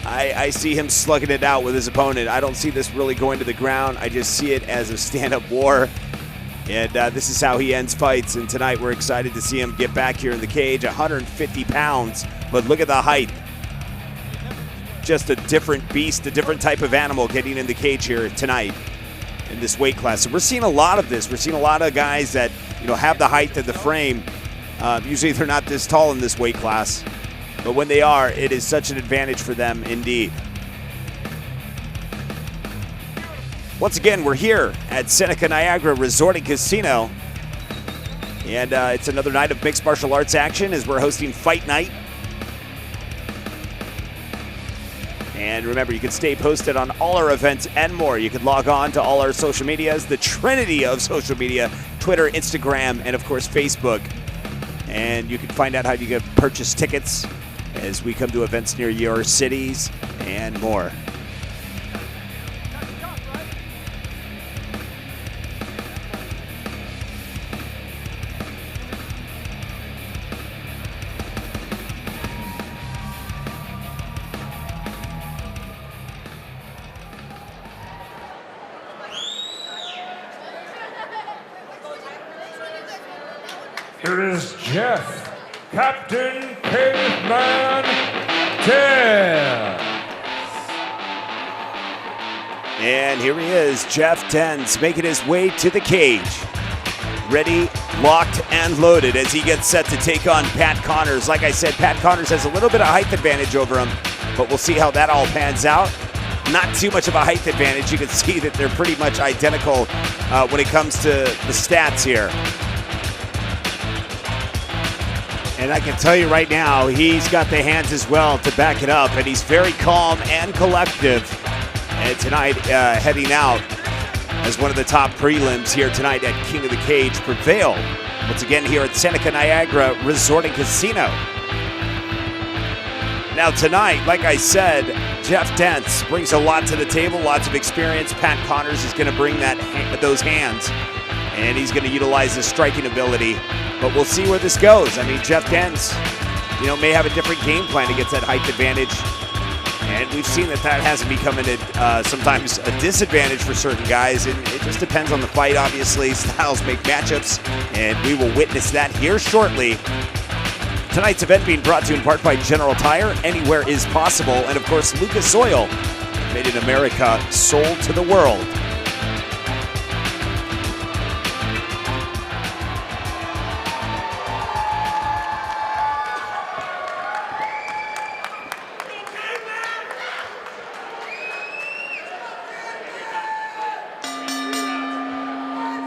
I see him slugging it out with his opponent. I don't see this really going to the ground. I just see it as a stand-up war. And this is how he ends fights. And tonight we're excited to see him get back here in the cage, 150 pounds. But look at the height. Just a different beast, a different type of animal getting in the cage here tonight in this weight class. So we're seeing a lot of this. We're seeing a lot of guys that, you know, have the height of the frame. Usually they're not this tall in this weight class. But when they are, it is such an advantage for them indeed. Once again, we're here at Seneca Niagara Resort and Casino. And it's another night of mixed martial arts action as we're hosting Fight Night. And remember, you can stay posted on all our events and more. You can log on to all our social medias, the trinity of social media, Twitter, Instagram, and of course, Facebook. And you can find out how you can purchase tickets as we come to events near your cities and more. Here is Jeff, Captain Caveman Dance. And here he is, Jeff Dents, making his way to the cage. Ready, locked, and loaded as he gets set to take on Pat Connors. Like I said, Pat Connors has a little bit of height advantage over him, but we'll see how that all pans out. Not too much of a height advantage. You can see that they're pretty much identical when it comes to the stats here. And I can tell you right now, he's got the hands as well to back it up, and he's very calm and collective. And tonight, heading out as one of the top prelims here tonight at King of the Cage Prevail. Once again here at Seneca Niagara Resort and Casino. Now tonight, like I said, Jeff Dents brings a lot to the table, lots of experience. Pat Connors is going to bring those hands, and he's going to utilize his striking ability. But we'll see where this goes. I mean, Jeff Dents, may have a different game plan against that height advantage. And we've seen that hasn't become sometimes a disadvantage for certain guys. And it just depends on the fight, obviously. Styles make matchups, and we will witness that here shortly. Tonight's event being brought to you in part by General Tire. Anywhere is possible. And, of course, Lucas Oil, made in America, sold to the world.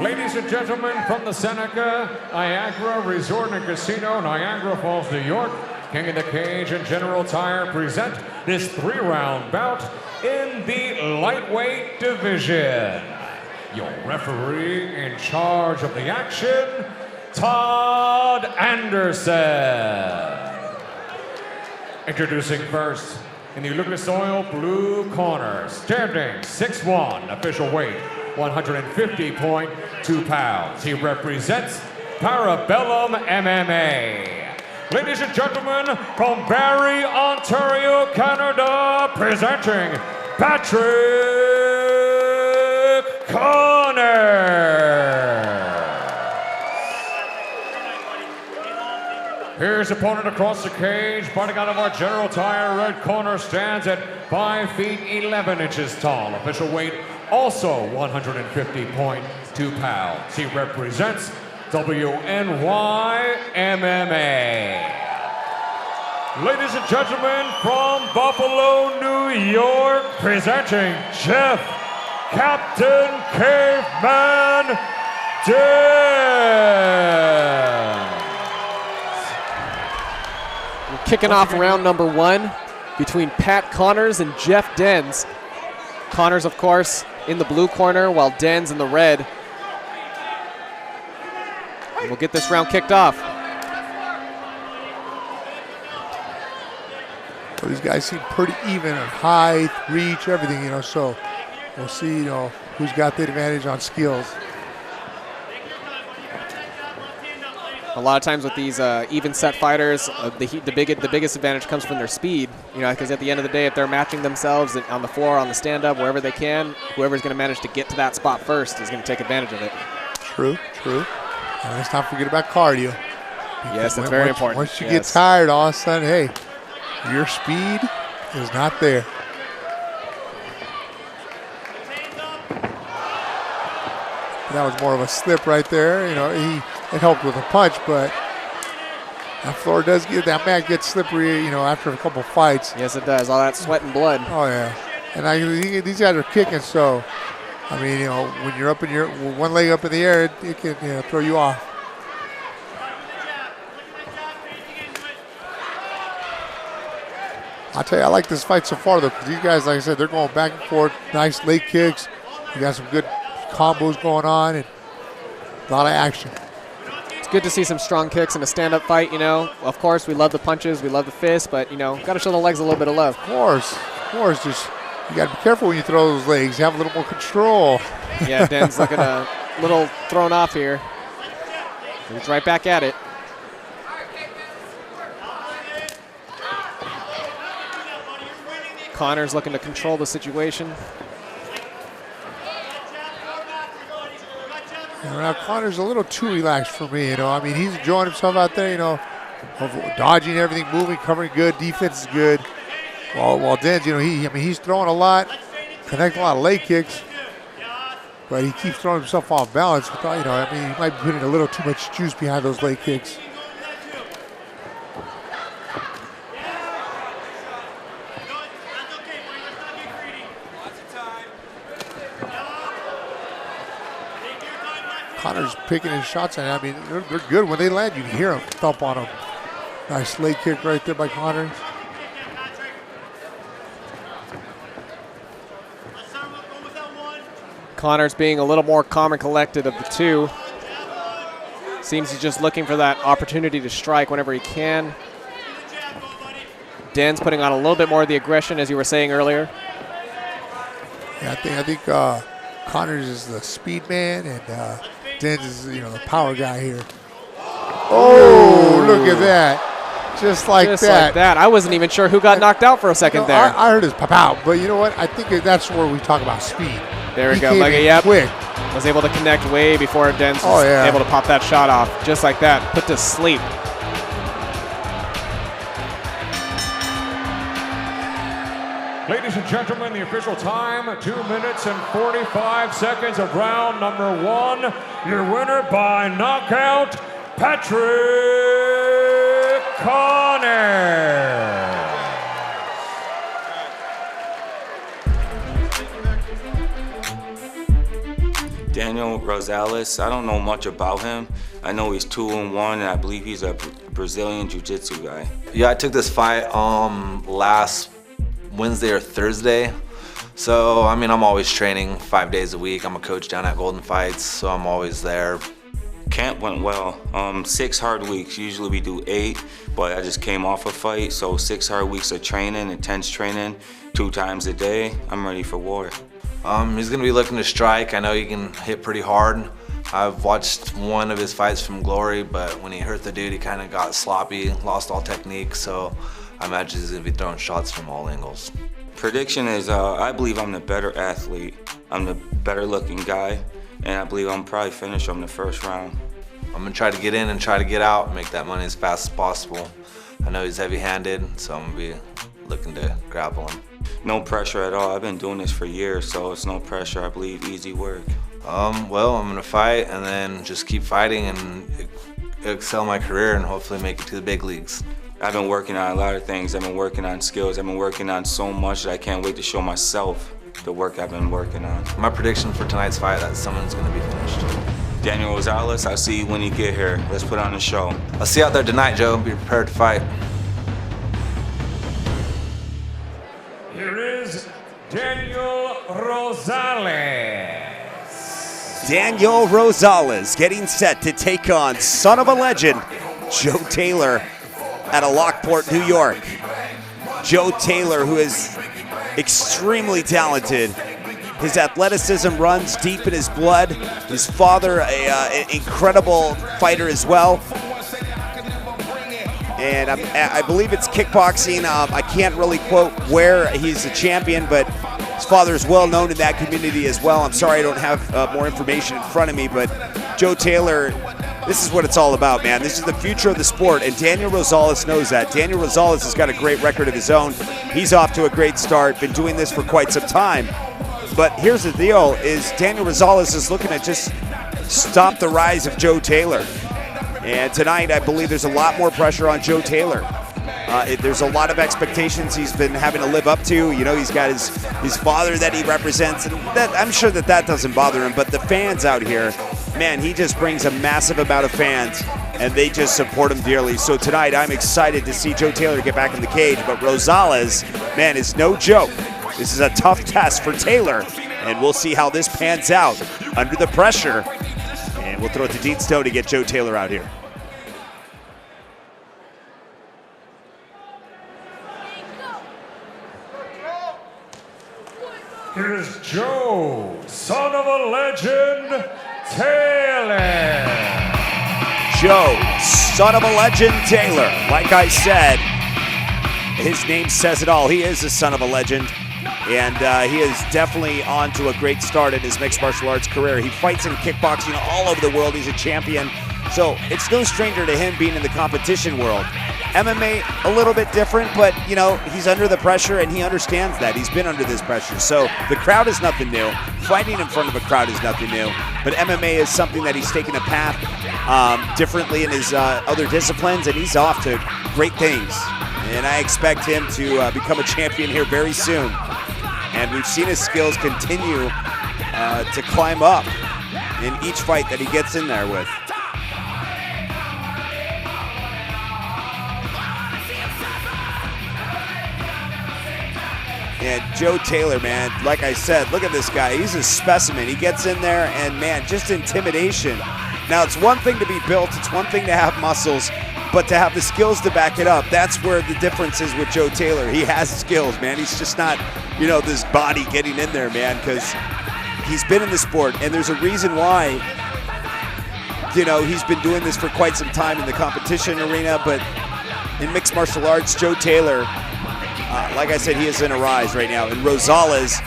Ladies and gentlemen, from the Seneca Niagara Resort and Casino, Niagara Falls, New York, King of the Cage and General Tire present this 3-round bout in the lightweight division. Your referee in charge of the action, Todd Anderson. Introducing first, in the Lucas Oil blue corner, standing 6'1", official weight 150.2 pounds. He represents Parabellum MMA. Ladies and gentlemen, from Barrie, Ontario, Canada, presenting Patrick Connor. His opponent across the cage, fighting out of our General Tire red corner, stands at 5 feet 11 inches tall. Official weight also 150.2 pounds. He represents WNY MMA. Ladies and gentlemen, from Buffalo, New York, presenting Jeff Captain Caveman Dance. We're kicking off round number 1 between Pat Connors and Jeff Dens. Connors, of course, in the blue corner, while Dens in the red. And we'll get this round kicked off. Well, these guys seem pretty even on height, reach, everything, you know, so we'll see, you know, who's got the advantage on skills. A lot of times with these even set fighters, the biggest advantage comes from their speed. You know, because at the end of the day, if they're matching themselves on the floor, on the stand-up, wherever they can, whoever's going to manage to get to that spot first is going to take advantage of it. True, true. And let's not forget about cardio. Yes, that's very important. Once you get tired, all of a sudden, hey, your speed is not there. That was more of a slip right there. You know, it helped with a punch, but that floor does get, that mat gets slippery, you know, after a couple fights. Yes, it does. All that sweat and blood. Oh, yeah. And these guys are kicking, so, I mean, you know, when you're up in your, one leg up in the air, it can, you know, throw you off. I'll tell you, I like this fight so far, though, because these guys, like I said, they're going back and forth, nice leg kicks. You got some good combos going on, and a lot of action. It's good to see some strong kicks in a stand-up fight, you know. Of course, we love the punches, we love the fists, but, you know, got to show the legs a little bit of love. Of course. Just, you got to be careful when you throw those legs. Have a little more control. Yeah, Dan's looking a little thrown off here. He's right back at it. Connors looking to control the situation. Now Connor's a little too relaxed for me, you know. I mean, he's enjoying himself out there, you know, dodging everything, moving, covering good, defense is good. While Dan's, you know, he's throwing a lot, connecting a lot of leg kicks, but he keeps throwing himself off balance. Without, you know, I mean, he might be putting a little too much juice behind those leg kicks. Connor's picking his shots, and I mean, they're good. When they land, you can hear them thump on them. Nice leg kick right there by Connor. Connor's being a little more calm and collected of the two. Seems he's just looking for that opportunity to strike whenever he can. Dan's putting on a little bit more of the aggression, as you were saying earlier. Yeah, I think Connors is the speed man, and Dens is, you know, the power guy here. Oh, look at that. Just like that. I wasn't even sure who got knocked out for a second there. I heard his pop out, but you know what? I think that's where we talk about speed. There we go. Look at, yep. Quick. Was able to connect way before Dens was able to pop that shot off. Just like that. Put to sleep. Ladies and gentlemen, the official time, 2 minutes and 45 seconds of round number 1. Your winner by knockout, Patrick Connors. Daniel Rosales, I don't know much about him. I know he's 2-1, and I believe he's a Brazilian Jiu-Jitsu guy. Yeah, I took this fight last Wednesday or Thursday. So, I mean, I'm always training 5 days a week. I'm a coach down at Golden Fights, so I'm always there. Camp went well. 6 hard weeks. Usually we do 8, but I just came off a fight, so 6 hard weeks of training, intense training, 2 times a day. I'm ready for war. He's gonna be looking to strike. I know he can hit pretty hard. I've watched one of his fights from Glory, but when he hurt the dude, he kind of got sloppy, lost all technique, so I imagine he's gonna be throwing shots from all angles. Prediction is, I believe I'm the better athlete. I'm the better looking guy, and I believe I'm probably finish him the first round. I'm gonna try to get in and try to get out and make that money as fast as possible. I know he's heavy-handed, so I'm gonna be looking to grapple him. No pressure at all. I've been doing this for years, so it's no pressure. I believe easy work. Well, I'm gonna fight and then just keep fighting and excel my career and hopefully make it to the big leagues. I've been working on a lot of things. I've been working on skills. I've been working on so much that I can't wait to show myself the work I've been working on. My prediction for tonight's fight, that someone's going to be finished. Daniel Rosales, I'll see you when you get here. Let's put on the show. I'll see you out there tonight, Joe. Be prepared to fight. Here is Daniel Rosales. Daniel Rosales getting set to take on son of a legend, Joe Taylor, out of Lockport, New York. Joe Taylor, who is extremely talented. His athleticism runs deep in his blood. His father, an incredible fighter as well. And I believe it's kickboxing. I can't really quote where he's a champion, but his father is well known in that community as well. I'm sorry I don't have more information in front of me, but Joe Taylor, this is what it's all about, man. This is the future of the sport, and Daniel Rosales knows that. Daniel Rosales has got a great record of his own. He's off to a great start, been doing this for quite some time. But here's the deal, is Daniel Rosales is looking to just stop the rise of Joe Taylor. And tonight, I believe there's a lot more pressure on Joe Taylor. There's a lot of expectations he's been having to live up to. You know, he's got his father that he represents, and that, I'm sure that doesn't bother him. But the fans out here, man, he just brings a massive amount of fans, and they just support him dearly. So tonight, I'm excited to see Joe Taylor get back in the cage. But Rosales, man, is no joke. This is a tough test for Taylor, and we'll see how this pans out under the pressure. And we'll throw it to Dean Stone to get Joe Taylor out here. Here's Joe, son of a legend, Taylor. Joe, son of a legend, Taylor. Like I said, his name says it all. He is a son of a legend, and he is definitely on to a great start in his mixed martial arts career. He fights in kickboxing all over the world. He's a champion, so it's no stranger to him being in the competition world. MMA, a little bit different, but, you know, he's under the pressure, and he understands that. He's been under this pressure, so the crowd is nothing new. Fighting in front of a crowd is nothing new, but MMA is something that he's taken a path differently in his other disciplines, and he's off to great things. And I expect him to become a champion here very soon. And we've seen his skills continue to climb up in each fight that he gets in there with. And Joe Taylor, man, like I said, look at this guy. He's a specimen. He gets in there and, man, just intimidation. Now, it's one thing to be built. It's one thing to have muscles. But to have the skills to back it up, that's where the difference is with Joe Taylor. He has skills, man. He's just not, you know, this body getting in there, man, because he's been in the sport. And there's a reason why, you know, he's been doing this for quite some time in the competition arena. But in mixed martial arts, Joe Taylor, like I said, he is in a rise right now, and Rosales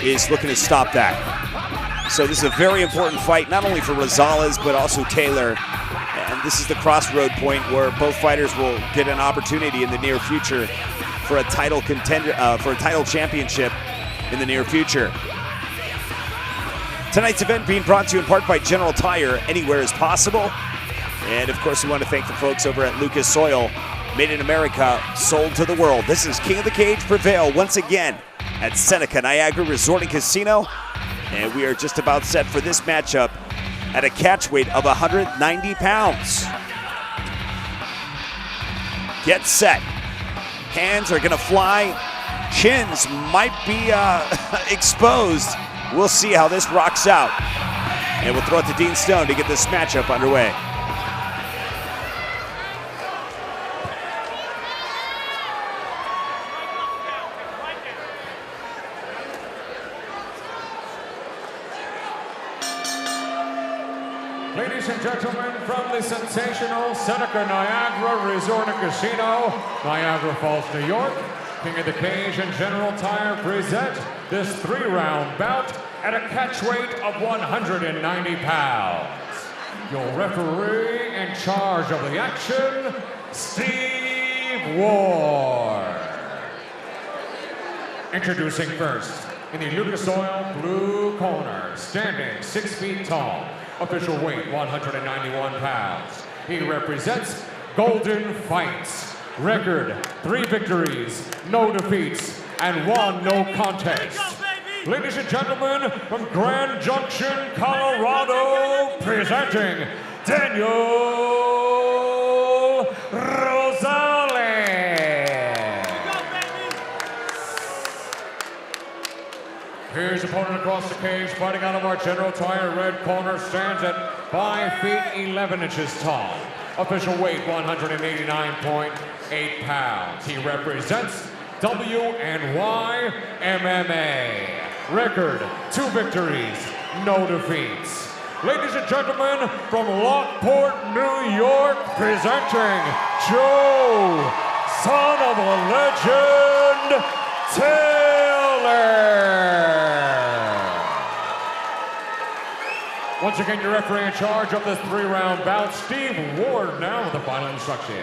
is looking to stop that. So this is a very important fight, not only for Rosales, but also Taylor. And this is the crossroad point where both fighters will get an opportunity in the near future for a title contender, for a title championship in the near future. Tonight's event being brought to you in part by General Tire. Anywhere is possible. And of course, we want to thank the folks over at Lucas Oil. Made in America, sold to the world. This is King of the Cage Prevail once again at Seneca Niagara Resort and Casino. And we are just about set for this matchup at a catch weight of 190 pounds. Get set. Hands are gonna fly. Chins might be exposed. We'll see how this rocks out. And we'll throw it to Dean Stone to get this matchup underway. Ladies and gentlemen, from the sensational Seneca Niagara Resort and Casino, Niagara Falls, New York, King of the Cage and General Tire present this 3-round bout at a catch weight of 190 pounds. Your referee in charge of the action, Steve Ward. Introducing first, in the Lucas Oil blue corner, standing 6 feet tall, official weight 191 pounds. He represents Golden Fights, Record, 3 victories, no defeats, and 1 no contest. Ladies and gentlemen, from Grand Junction, Colorado, presenting Danielle Rosalie. His opponent across the cage, fighting out of our General Tire red corner, stands at 5 feet 11 inches tall. Official weight 189.8 pounds. He represents WNY MMA. Record, 2 victories, no defeats. Ladies and gentlemen, from Lockport, New York, presenting Joe, son of a legend, Taylor. Once again, your referee in charge of this 3-round bout, Steve Ward, now with the final instructions.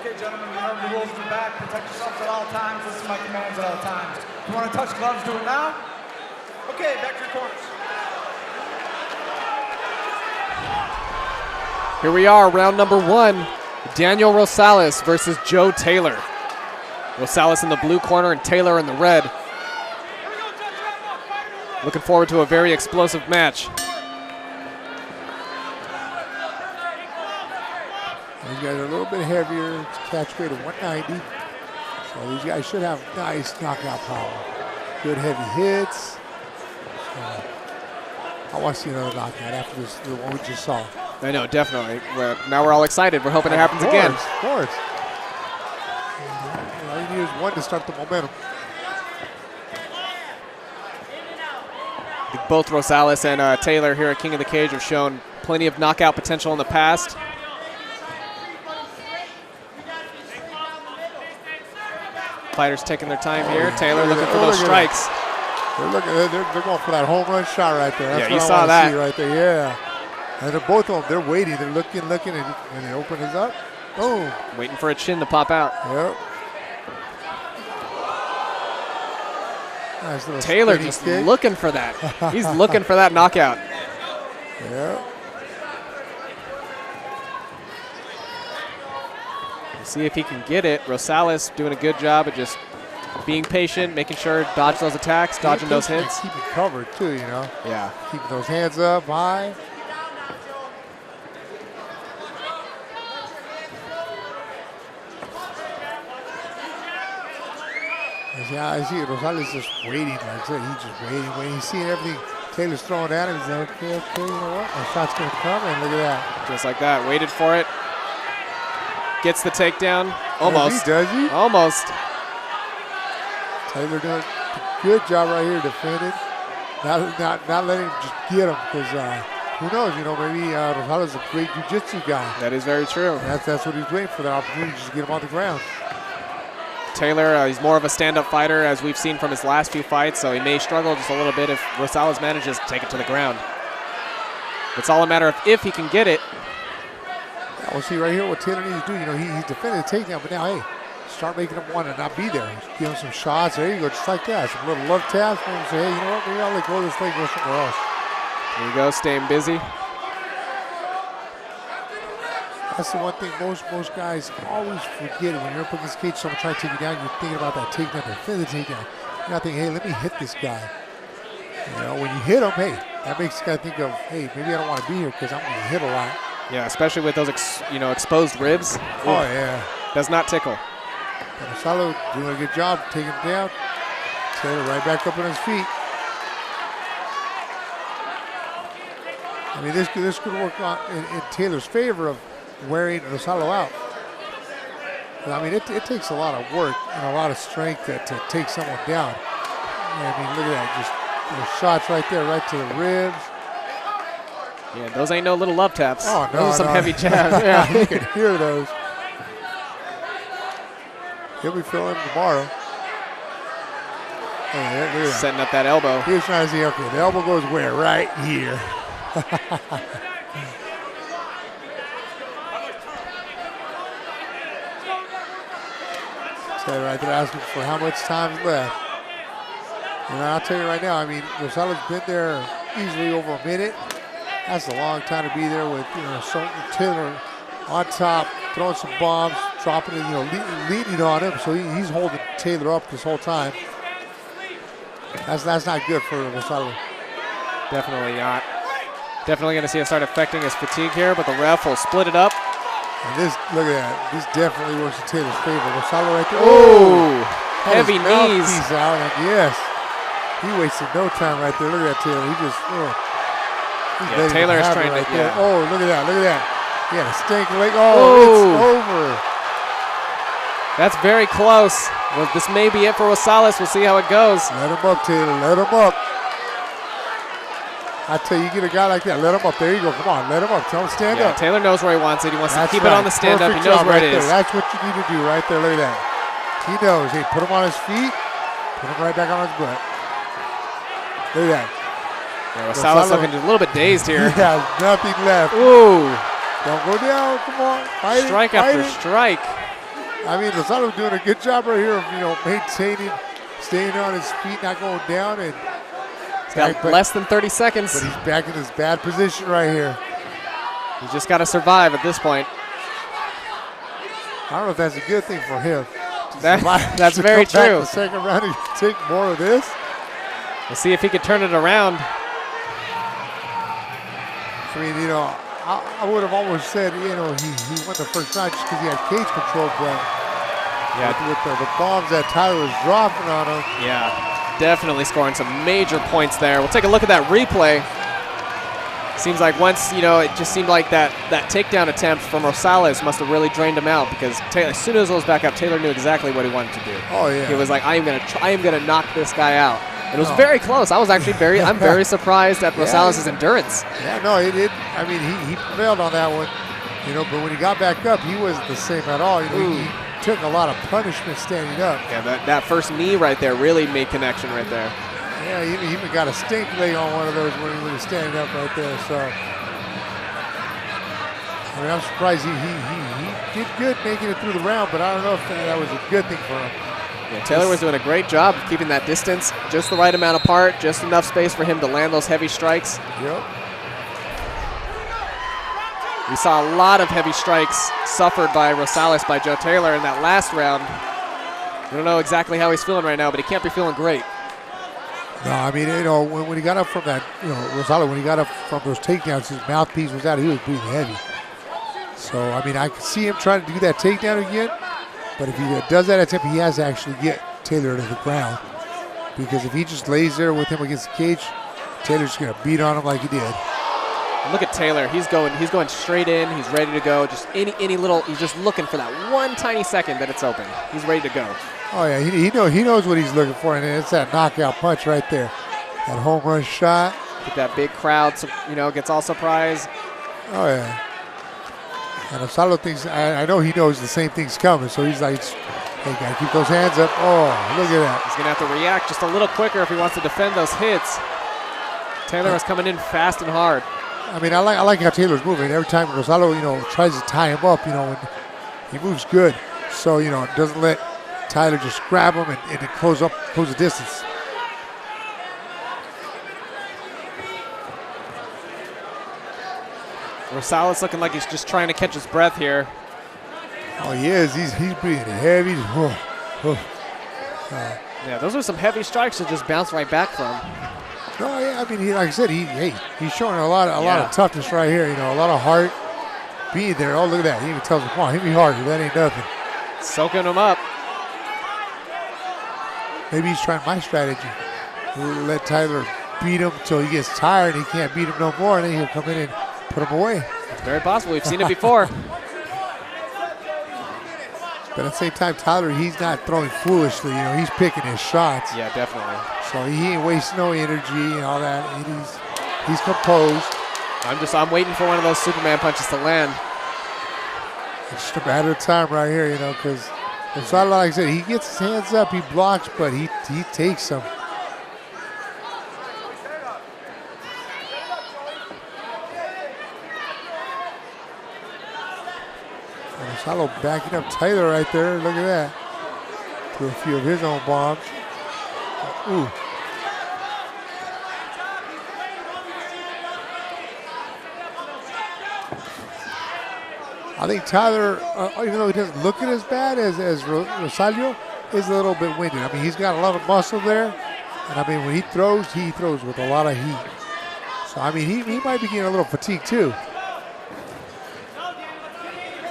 Okay, gentlemen, remember the rules in the back. Protect yourselves at all times. Listen to my commands at all times. If you want to touch gloves, do it now. Okay, back to your corners. Here we are, round number 1. Danielle Rosales versus Joe Taylor. Rosales in the blue corner and Taylor in the red. Looking forward to a very explosive match. These guys are a little bit heavier. It's catch weight of 190. So these guys should have nice knockout power. Good heavy hits. I want to see another knockout after this, the one we just saw. I know, definitely. Now we're all excited. We're hoping it happens again. Of course. All you need is one to start the momentum. Both Rosales and Taylor here at King of the Cage have shown plenty of knockout potential in the past. Fighters taking their time here. Taylor looking for those strikes. They're going for that home run shot right there. That's yeah, you what saw I that. see right there. Yeah. And they're both of them. They're waiting. They're looking, and they open this up. Boom. Waiting for a chin to pop out. Yep. Nice Taylor just looking for that. He's looking for that knockout. Yeah. We'll see if he can get it. Rosales doing a good job of just being patient, making sure dodge those attacks, dodging those hits. Keeping covered too, you know. Yeah. Keeping those hands up high. Yeah, I see Rosales just waiting. Like I said, he's just waiting. He's seeing everything Taylor's throwing at him. He's like, okay, you know what? My shot's going to come, and look at that. Just like that. Waited for it. Gets the takedown. Almost. Does he? Almost. Taylor doing a good job right here defending. Not letting him just get him, because who knows, you know, maybe Rosales is a great jiu-jitsu guy. That is very true. And that's what he's waiting for, the opportunity to just get him on the ground. Taylor, he's more of a stand-up fighter, as we've seen from his last few fights, so he may struggle just a little bit if Rosales manages to take it to the ground. It's all a matter of if he can get it. Yeah, we'll see right here what Taylor needs to do. You know, he's defending the takedown, but now, hey, start making him want to not be there. Give him some shots. There you go, just like that. Some little love taps. And say, hey, you know what? Maybe I'll let go of this leg, go somewhere else. There you go, staying busy. That's the one thing most guys always forget. When you're up against the cage, someone trying to take you down, you're thinking about that takedown, defend the takedown. You're not thinking, hey, let me hit this guy. You know, when you hit him, hey, that makes the guy think of, hey, maybe I don't want to be here because I'm going to hit a lot. Yeah, especially with those exposed ribs. Oh, yeah. Does not tickle. Rosales doing a good job taking him down. Taylor right back up on his feet. I mean, this could work on in Taylor's favor of wearing Rosales out. I mean, it takes a lot of work and a lot of strength to take someone down. I mean, look at that, just shots right there, right to the ribs. Yeah, those ain't no little love taps. Oh, no, those are some heavy jabs. Yeah, you can hear those. He'll be feeling them tomorrow. Hey, setting up that elbow. He was trying to see, okay, the elbow goes where? Right here. So right there asking for how much time's left. And I'll tell you right now, I mean, Rosales been there easily over a minute. That's a long time to be there with, Taylor on top, throwing some bombs, dropping it, leaning on him. So he's holding Taylor up this whole time. That's not good for Rosalie. Definitely not. Definitely going to see it start affecting his fatigue here, but the ref will split it up. And this, look at that. This definitely works in Taylor's favor. Rosalie right there. Oh, heavy his knees. He's out, and yes, he wasted no time right there. Look at that, Taylor. He just, yeah, Taylor is trying to, there. Oh, look at that, look at that. He had a stinking leg. Oh, it's over. That's very close. Well, this may be it for Rosales. We'll see how it goes. Let him up, Taylor. Let him up. I tell you, you get a guy like that, let him up. There you go. Come on, let him up. Tell him stand up. Taylor knows where he wants it. He wants That's to keep it on the stand-up. He knows where it is. That's what you need to do right there. Look at that. He knows. Hey, put him on his feet. Put him right back on his butt. Look at that. Yeah, Rosales looking a little bit dazed here. He has nothing left. Ooh. Don't go down. Come on. Fight strike it, after strike. I mean, Rosales doing a good job right here of, maintaining, staying on his feet, not going down. And he's got less than 30 seconds. But he's back in his bad position right here. He's just got to survive at this point. I don't know if that's a good thing for him. That's very true. The second round, and take more of this. We'll see if he can turn it around. I mean, I would have almost said, he won the first round just because he had cage control, but with the bombs that Tyler was dropping on him. Yeah, definitely scoring some major points there. We'll take a look at that replay. Seems like once, it just seemed like that takedown attempt from Rosales must have really drained him out, because as soon as it was back up, Taylor knew exactly what he wanted to do. Oh yeah. He was like, I am gonna knock this guy out. And it was very close. I was actually I'm very surprised at Rosales' endurance. Yeah, no, he did. I mean, he prevailed on that one, but when he got back up, he wasn't the same at all. He took a lot of punishment standing up. Yeah, that first knee right there really made connection right there. Yeah, he even got a stink leg on one of those when he was standing up right there. So, I mean, I'm surprised he did good making it through the round, but I don't know if that was a good thing for him. Yeah, Taylor was doing a great job of keeping that distance just the right amount apart, just enough space for him to land those heavy strikes. Yep. We saw a lot of heavy strikes suffered by Rosales by Joe Taylor in that last round. We don't know exactly how he's feeling right now, but he can't be feeling great. No, I mean, when he got up from that, Rosales, when he got up from those takedowns, his mouthpiece was out. He was breathing heavy. So, I mean, I could see him trying to do that takedown again. But if he does that attempt, he has to actually get Taylor to the ground. Because if he just lays there with him against the cage, Taylor's going to beat on him like he did. Look at Taylor. He's going straight in. He's ready to go. Just any little. He's just looking for that one tiny second that it's open. He's ready to go. Oh yeah, he knows what he's looking for, and it's that knockout punch right there, that home run shot. Get that big crowd, gets all surprised. Oh yeah. And Rosales thinks, I know he knows the same thing's coming, so he's like, hey, gotta keep those hands up. Oh, look at that. He's gonna have to react just a little quicker if he wants to defend those hits. Taylor is coming in fast and hard. I mean, I like how Taylor's moving. Every time Rosales, tries to tie him up, when he moves good. So, doesn't let Tyler just grab him and then close the distance. Rosales looking like he's just trying to catch his breath here. Oh, he is. He's breathing heavy. Yeah, those are some heavy strikes to just bounce right back from. No, yeah, I mean, like I said, he's showing a lot of toughness right here. A lot of heart being there. Oh, look at that. He even tells him, come on, hit me harder. That ain't nothing. Soaking him up. Maybe he's trying my strategy. We'll let Tyler beat him until he gets tired. He can't beat him no more, and then he'll come in and put him away. It's very possible. We've seen it before. But at the same time, Tyler, he's not throwing foolishly. He's picking his shots. Yeah, definitely. So he ain't wasting no energy and all that. He's composed. I'm waiting for one of those Superman punches to land. It's just a matter of time right here, because it's not like I said, he gets his hands up, he blocks, but he takes them. Rosales backing up Taylor right there. Look at that. Threw a few of his own bombs. Ooh. I think Tyler, even though he doesn't look as bad as Rosalie, is a little bit winded. I mean, he's got a lot of muscle there. And I mean, when he throws with a lot of heat. So, I mean, he might be getting a little fatigued too.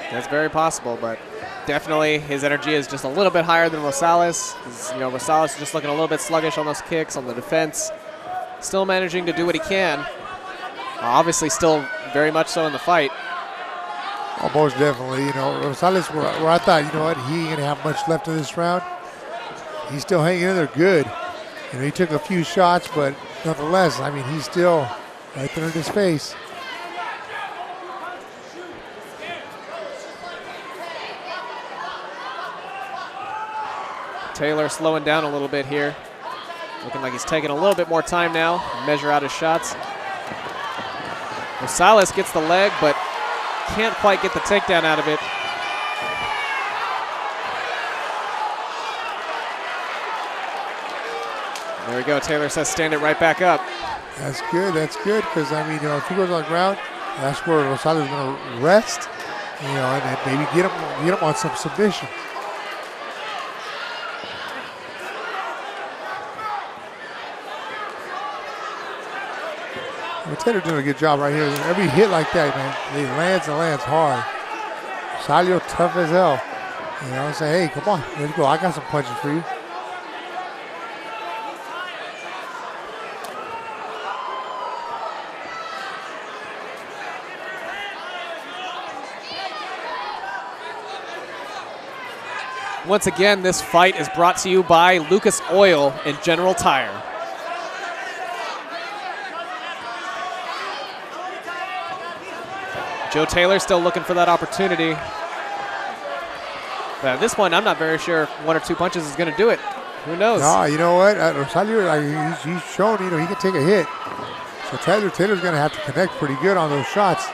That's very possible, but definitely his energy is just a little bit higher than Rosales. You know, Rosales is just looking a little bit sluggish on those kicks, on the defense. Still managing to do what he can. Obviously still very much so in the fight. Oh, most definitely. You know, Rosales, where I thought, you know what, he ain't going to have much left in this round. He's still hanging in there good. You know, he took a few shots, but nonetheless, I mean, he's still right there in his face. Taylor slowing down a little bit here. Looking like he's taking a little bit more time now to measure out his shots. Rosales gets the leg, but can't quite get the takedown out of it. There we go. Taylor says stand it right back up. That's good, because, I mean, you know, if he goes on the ground, that's where Rosales is going to rest, you know, and then maybe get him on some submission. Taylor doing a good job right here. Every hit like that, man, he lands and lands hard. Rosalie tough as hell. You know, say, hey, come on, let's go. I got some punches for you. Once again, this fight is brought to you by Lucas Oil and General Tire. Joe Taylor still looking for that opportunity. But at this point, I'm not very sure if 1 or 2 punches is going to do it. Who knows? No, you know what? Rosalie, he's shown, you know, he can take a hit. So Taylor's going to have to connect pretty good on those shots.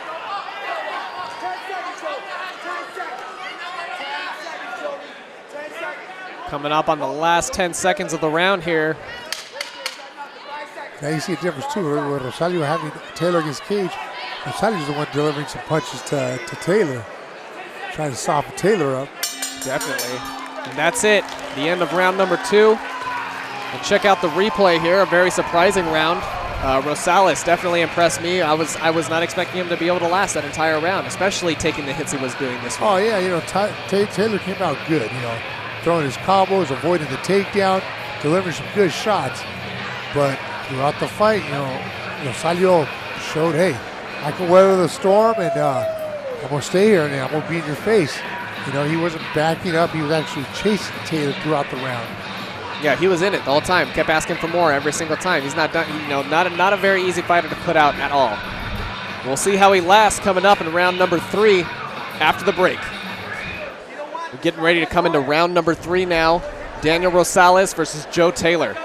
Coming up on the last 10 seconds of the round here. Now you see a difference too. With Rosalie having Taylor against Cage, Rosalie's the one delivering some punches to Taylor, trying to soften Taylor up. Definitely. And that's it. The end of round number 2. And check out the replay here. A very surprising round. Rosales definitely impressed me. I was not expecting him to be able to last that entire round, especially taking the hits he was doing this one. Oh yeah, you know, Taylor came out good. You know, throwing his combos, avoiding the takedown, delivering some good shots. But throughout the fight, you know, Rosalie showed, hey, I can weather the storm, and I'm going to stay here, and I'm going to be in your face. You know, he wasn't backing up. He was actually chasing Taylor throughout the round. Yeah, he was in it the whole time. Kept asking for more every single time. He's not done, you know, not a very easy fighter to put out at all. We'll see how he lasts coming up in round number 3 after the break. We're getting ready to come into round number 3 now. Daniel Rosales versus Joe Taylor.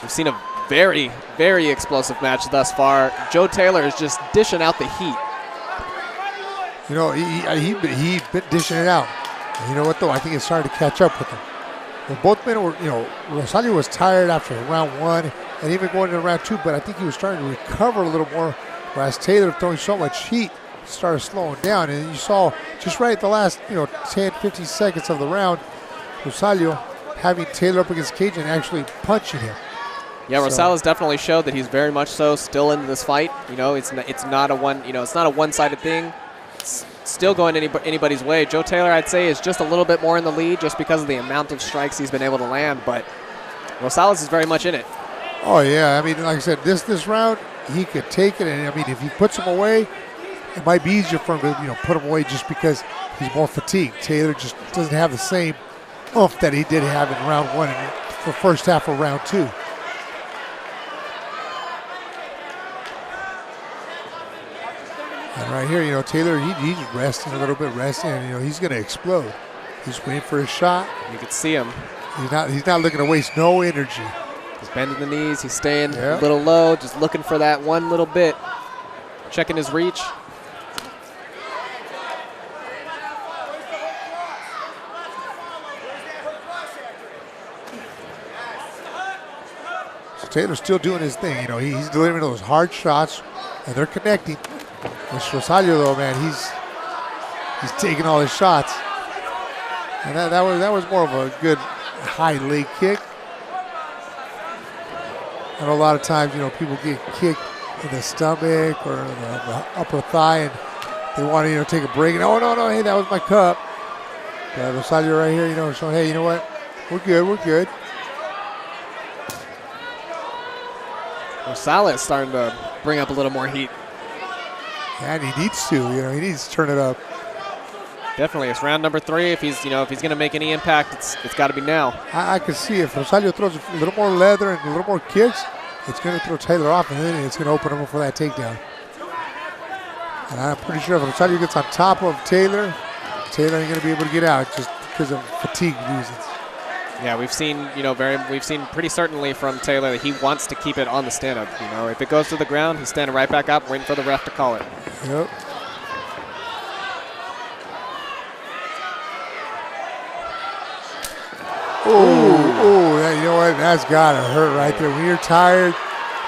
We've seen a very, very explosive match thus far. Joe Taylor is just dishing out the heat. You know, he been dishing it out. And you know what, though? I think it started to catch up with him. Well, both men were, you know, Rosalie was tired after round 1 and even going into round 2, but I think he was starting to recover a little more, whereas Taylor, throwing so much heat, started slowing down. And you saw just right at the last, you know, 10, 15 seconds of the round, Rosalie having Taylor up against Cage and actually punching him. Yeah, Rosales definitely showed that he's very much so still in this fight. You know, it's not a one-sided thing. It's still going anybody's way. Joe Taylor, I'd say, is just a little bit more in the lead just because of the amount of strikes he's been able to land, but Rosales is very much in it. Oh yeah, I mean, like I said, this round he could take it, and I mean, if he puts him away, it might be easier for him to, you know, put him away just because he's more fatigued. Taylor just doesn't have the same oomph that he did have in round 1 and the first half of round 2. And right here, you know, Taylor, he's resting a little bit, and, you know, he's going to explode. He's waiting for his shot. You can see him. He's not looking to waste no energy. He's bending the knees. He's staying a little low, just looking for that one little bit. Checking his reach. So Taylor's still doing his thing. You know, he's delivering those hard shots, and they're connecting. With Rosalie, though, man, He's taking all his shots. And that was more of a good high leg kick. I know a lot of times, you know, people get kicked in the stomach or the upper thigh, and they want to, you know, take a break. And oh no, hey, that was my cup. Rosalie right here, you know, showing, hey, you know what? We're good. Rosalie is starting to bring up a little more heat. And he needs to, you know, he needs to turn it up. Definitely, it's round number 3. If he's going to make any impact, it's got to be now. I can see if Rosalie throws a little more leather and a little more kicks, it's going to throw Taylor off, and then it's going to open him up for that takedown. And I'm pretty sure if Rosalie gets on top of Taylor ain't going to be able to get out just because of fatigue reasons. Yeah, we've seen pretty certainly from Taylor that he wants to keep it on the stand-up. You know, if it goes to the ground, he's standing right back up, waiting for the ref to call it. Yep. Oh, you know what? That's got to hurt right there. When you're tired,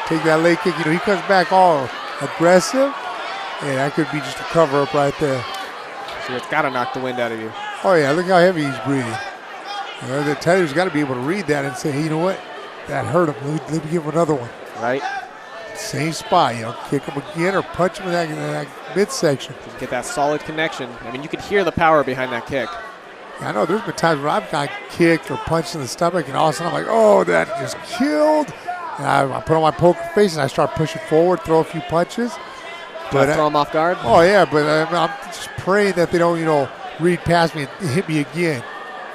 take that leg kick. You know, he comes back all aggressive. Yeah, that could be just a cover-up right there. So it's got to knock the wind out of you. Oh, yeah, look how heavy he's breathing. You know, the Taylor's got to be able to read that and say, hey, you know what? That hurt him. Let me give him another one. Right. Same spot, you know, kick him again or punch him in that midsection. Get that solid connection. I mean, you could hear the power behind that kick. I know there's been times where I've got kicked or punched in the stomach, and all of a sudden I'm like, oh, that just killed. And I put on my poker face and I start pushing forward, throw a few punches. But throw them off guard? Oh, yeah, but I'm just praying that they don't, you know, read past me and hit me again,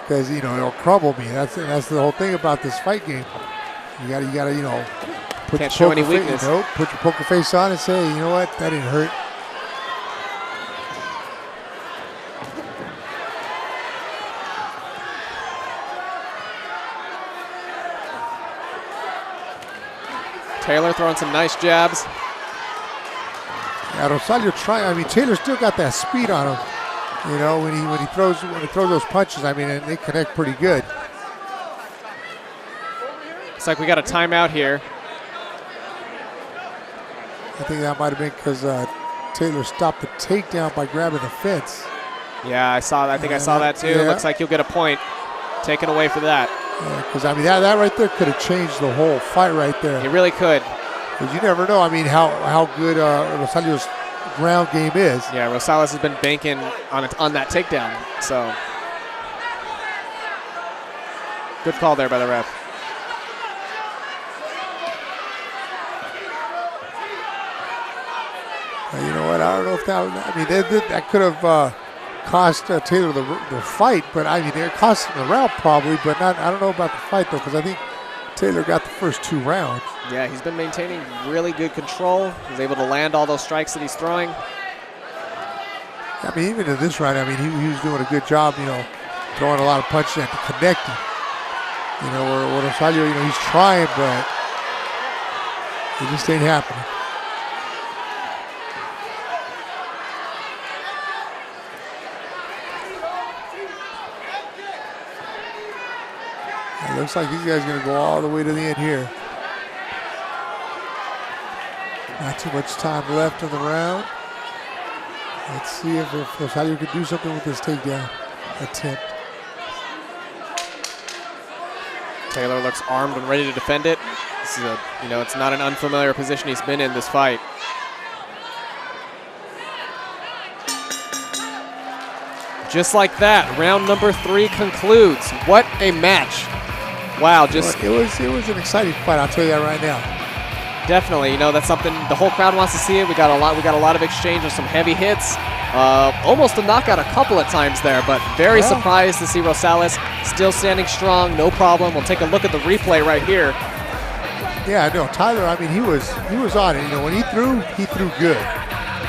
because, you know, it'll crumble me. That's the whole thing about this fight game. You gotta, you know, can't show any weakness. Put your poker face on and say, you know what, that didn't hurt. Taylor throwing some nice jabs. Yeah, Rosalie trying. I mean, Taylor still got that speed on him. You know, when he throws those punches, I mean, and they connect pretty good. It's like we got a timeout here. I think that might have been because Taylor stopped the takedown by grabbing the fence. Yeah, I saw that. I think I saw that too. Yeah. Looks like you'll get a point taken away for that. Because, I mean, that right there could have changed the whole fight right there. It really could. Because you never know, I mean, how good Rosalio's ground game is. Yeah, Rosales has been banking on that takedown. So, good call there by the ref. You know what, I don't know if that could have cost Taylor the fight, but I mean, it cost him the round probably, but not. I don't know about the fight though, because I think Taylor got the first 2 rounds. Yeah, he's been maintaining really good control. He's able to land all those strikes that he's throwing. I mean, even in this round, I mean, he was doing a good job, you know, throwing a lot of punches and connecting. You know, where Rosalie, you know, he's trying, but it just ain't happening. It looks like these guys are going to go all the way to the end here. Not too much time left in the round. Let's see if Rosalie can do something with this takedown attempt. Taylor looks armed and ready to defend it. This is it's not an unfamiliar position he's been in this fight. Just like that, round number 3 concludes. What a match. Wow, it was an exciting fight, I'll tell you that right now. Definitely, you know, that's something the whole crowd wants to see. It. We got a lot of exchange of some heavy hits. Almost a knockout a couple of times there, but very surprised to see Rosales still standing strong, no problem. We'll take a look at the replay right here. Yeah, no, Tyler, I mean, he was on it. You know, when he threw good.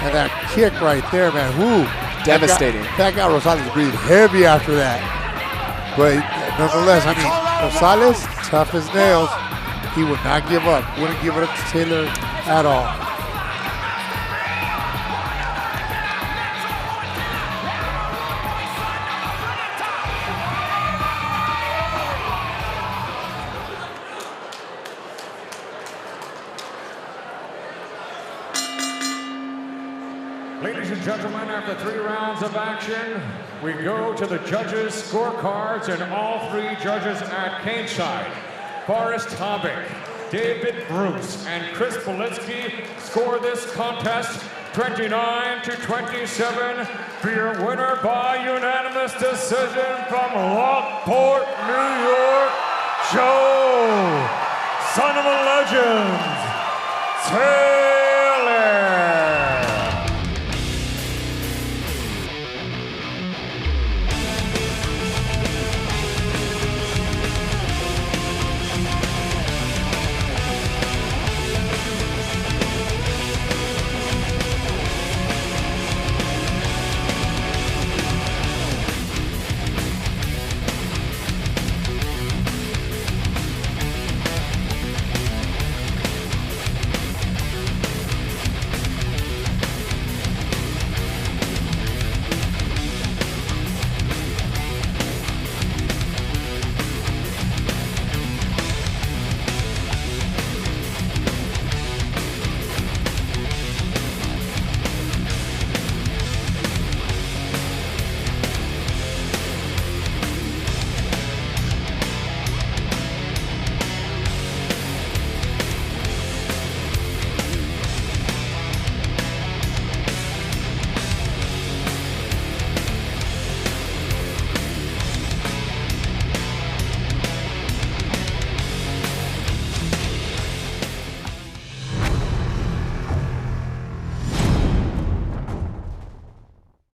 And that kick right there, man, whoo. Devastating. That got Rosales breathing heavy after that. But nonetheless, I mean, Rosales, tough as nails. He would not give up. Wouldn't give it up to Taylor at all. Ladies and gentlemen, after 3 rounds of action, we go to the judges' scorecards, and all 3 judges at cageside, Forrest Hobick, David Bruce, and Chris Politsky score this contest 29-27 for your winner by unanimous decision from Lockport, New York, Joe, son of a legend,